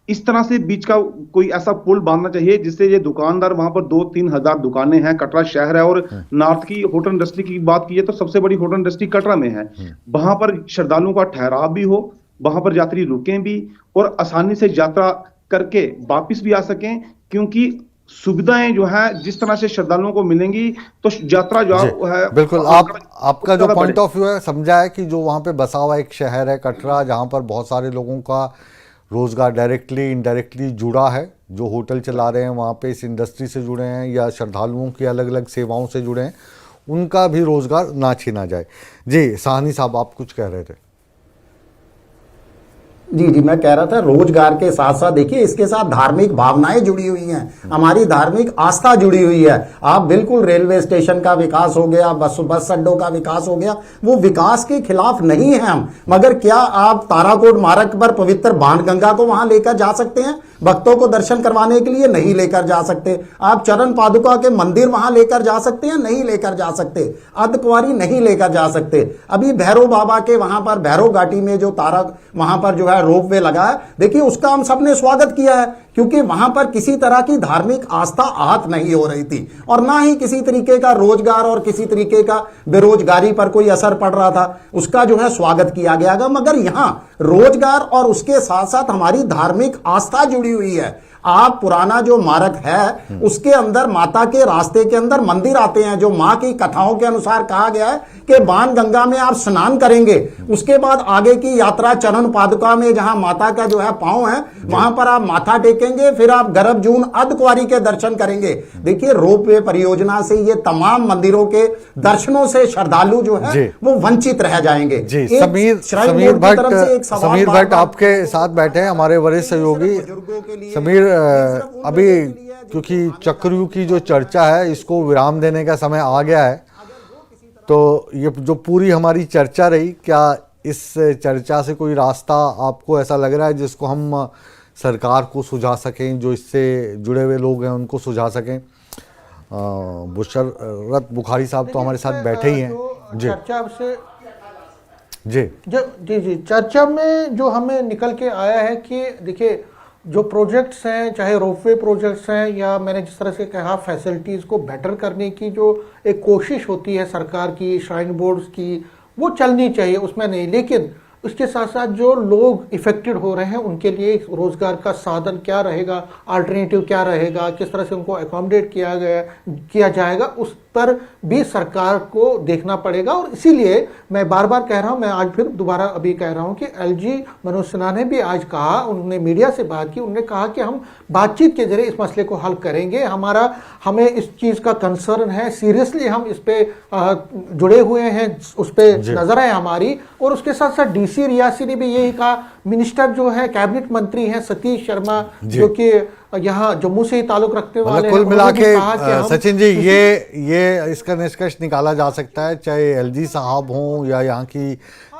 इस तरह से बीच का कोई ऐसा पुल बांधना चाहिए जिससे ये दुकानदार, वहां पर 2-3 हजार दुकानें हैं, कटरा शहर है, और नॉर्थ की होटल इंडस्ट्री की बात की जाए तो सबसे बड़ी होटल इंडस्ट्री कटरा में है। वहां पर श्रद्धालुओं का ठहराव भी हो, वहां पर यात्री रुकें भी और आसानी से यात्रा करके वापिस भी आ सकें, क्योंकि सुविधाएं जो है जिस तरह से श्रद्धालुओं को मिलेंगी तो यात्रा जो है बिल्कुल आपका जो पॉइंट ऑफ व्यू है समझा है कि जो वहां पे बसा हुआ एक शहर है कटरा, जहां पर बहुत सारे लोगों का रोजगार डायरेक्टली इनडायरेक्टली जुड़ा है, जो होटल चला रहे हैं वहाँ पे इस इंडस्ट्री से जुड़े हैं या श्रद्धालुओं की अलग अलग सेवाओं से जुड़े हैं, उनका भी रोजगार ना छीना जाए। जी साहनी साहब आप कुछ कह रहे थे। जी मैं कह रहा था रोजगार के साथ साथ देखिए इसके साथ धार्मिक भावनाएं जुड़ी हुई हैं, हमारी धार्मिक आस्था जुड़ी हुई है। आप बिल्कुल रेलवे स्टेशन का विकास हो गया, बस अड्डों का विकास हो गया, वो विकास के खिलाफ नहीं है हम, मगर क्या आप ताराकोट मार्ग पर पवित्र बाणगंगा को वहां लेकर जा सकते हैं? भक्तों को दर्शन करवाने के लिए नहीं लेकर जा सकते। आप चरण पादुका के मंदिर वहां लेकर जा सकते हैं? नहीं लेकर जा सकते। अर्धकुंवारी नहीं लेकर जा सकते। अभी भैरव बाबा के वहां पर भैरव घाटी में जो तारा वहां पर जो है है रोप वे लगा है, देखिए उसका हम सबने स्वागत किया है, क्योंकि वहां पर किसी तरह की धार्मिक आस्था आहत नहीं हो रही थी और ना ही किसी तरीके का रोजगार और किसी तरीके का बेरोजगारी पर कोई असर पड़ रहा था। उसका जो है स्वागत किया गया। मगर यहाँ रोजगार और उसके साथ साथ हमारी धार्मिक आस्था जुड़ी हुई है। आप पुराना जो मार्ग है उसके अंदर माता के रास्ते के अंदर मंदिर आते हैं, जो मां की कथाओं के अनुसार कहा गया है कि बाण गंगा में आप स्नान करेंगे, उसके बाद आगे की यात्रा चरण पादुका में जहां माता का जो है पांव है वहां पर आप माथा टेकेंगे, फिर आप गर्भ जून अर्धकुंवारी के दर्शन करेंगे। देखिए रोपवे परियोजना से ये तमाम मंदिरों के दर्शनों से श्रद्धालु जो है वो वंचित रह जाएंगे। जी समीर भट्ट आपके साथ बैठे हैं हमारे वरिष्ठ सहयोगी। समीर, अभी क्योंकि चक्रव्यूह की जो चर्चा है इसको विराम देने का समय आ गया है, तो ये जो पूरी हमारी चर्चा रही, क्या इस चर्चा से कोई रास्ता आपको ऐसा लग रहा है जिसको हम सरकार को सुझा सकें, जो इससे जुड़े हुए लोग हैं उनको सुझा सकें? बुशरत बुखारी साहब तो हमारे साथ बैठे ही हैं। जी चर्चा से जी चर्चा में जो हमें निकल के आया है कि देखिए जो प्रोजेक्ट्स हैं, चाहे रोपवे प्रोजेक्ट्स हैं या मैंने जिस तरह से कहा फैसिलिटीज़ को बेटर करने की जो एक कोशिश होती है सरकार की, श्राइन बोर्ड्स की, वो चलनी चाहिए, उसमें नहीं। लेकिन उसके साथ साथ जो लोग इफेक्टेड हो रहे हैं उनके लिए रोजगार का साधन क्या रहेगा, अल्टरनेटिव क्या रहेगा, किस तरह से उनको अकोमोडेट किया जाएगा, उस पर भी सरकार को देखना पड़ेगा। और इसीलिए मैं बार बार कह रहा हूं, मैं आज फिर दोबारा अभी कह रहा हूं कि एलजी मनोज सिन्हा ने भी आज कहा, उन्होंने मीडिया से बात की, उन्होंने कहा कि हम बातचीत के जरिए इस मसले को हल करेंगे। हमें इस चीज़ का कंसर्न है, सीरियसली हम इस पे जुड़े हुए हैं, उस पर नजर है हमारी। और उसके साथ साथ डीसी रियासी ने भी यही कहा। मिनिस्टर जो है कैबिनेट मंत्री हैं सतीश शर्मा, जो कि यहाँ जम्मू से ही ताल्लुक रखने वाले, कुल मिला के सचिन जी ये इसका निष्कर्ष निकाला जा सकता है, चाहे एलजी साहब हों या यहाँ की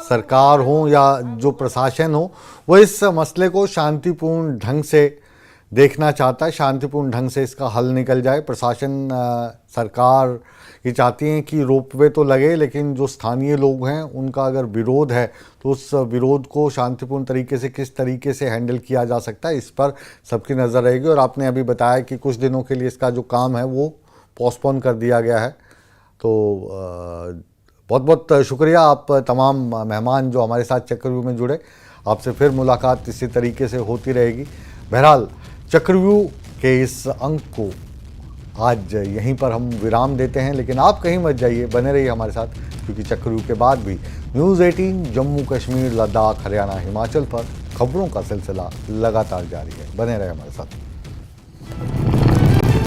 सरकार हो या जो प्रशासन हो, वो इस मसले को शांतिपूर्ण ढंग से देखना चाहता है, शांतिपूर्ण ढंग से इसका हल निकल जाए। प्रशासन सरकार ये चाहती हैं कि रोपवे तो लगे, लेकिन जो स्थानीय लोग हैं उनका अगर विरोध है तो उस विरोध को शांतिपूर्ण तरीके से किस तरीके से हैंडल किया जा सकता है, इस पर सबकी नज़र रहेगी। और आपने अभी बताया कि कुछ दिनों के लिए इसका जो काम है वो पोस्टपोन कर दिया गया है। तो बहुत बहुत शुक्रिया आप तमाम मेहमान जो हमारे साथ चक्रव्यूह में जुड़े। आपसे फिर मुलाकात इसी तरीके से होती रहेगी। बहरहाल चक्रव्यूह के इस अंक को आज यहीं पर हम विराम देते हैं, लेकिन आप कहीं मत जाइए, बने रहिए हमारे साथ, क्योंकि चक्रव्यूह के बाद भी न्यूज़ 18 जम्मू कश्मीर, लद्दाख, हरियाणा, हिमाचल पर खबरों का सिलसिला लगातार जारी है। बने रहे हमारे साथ।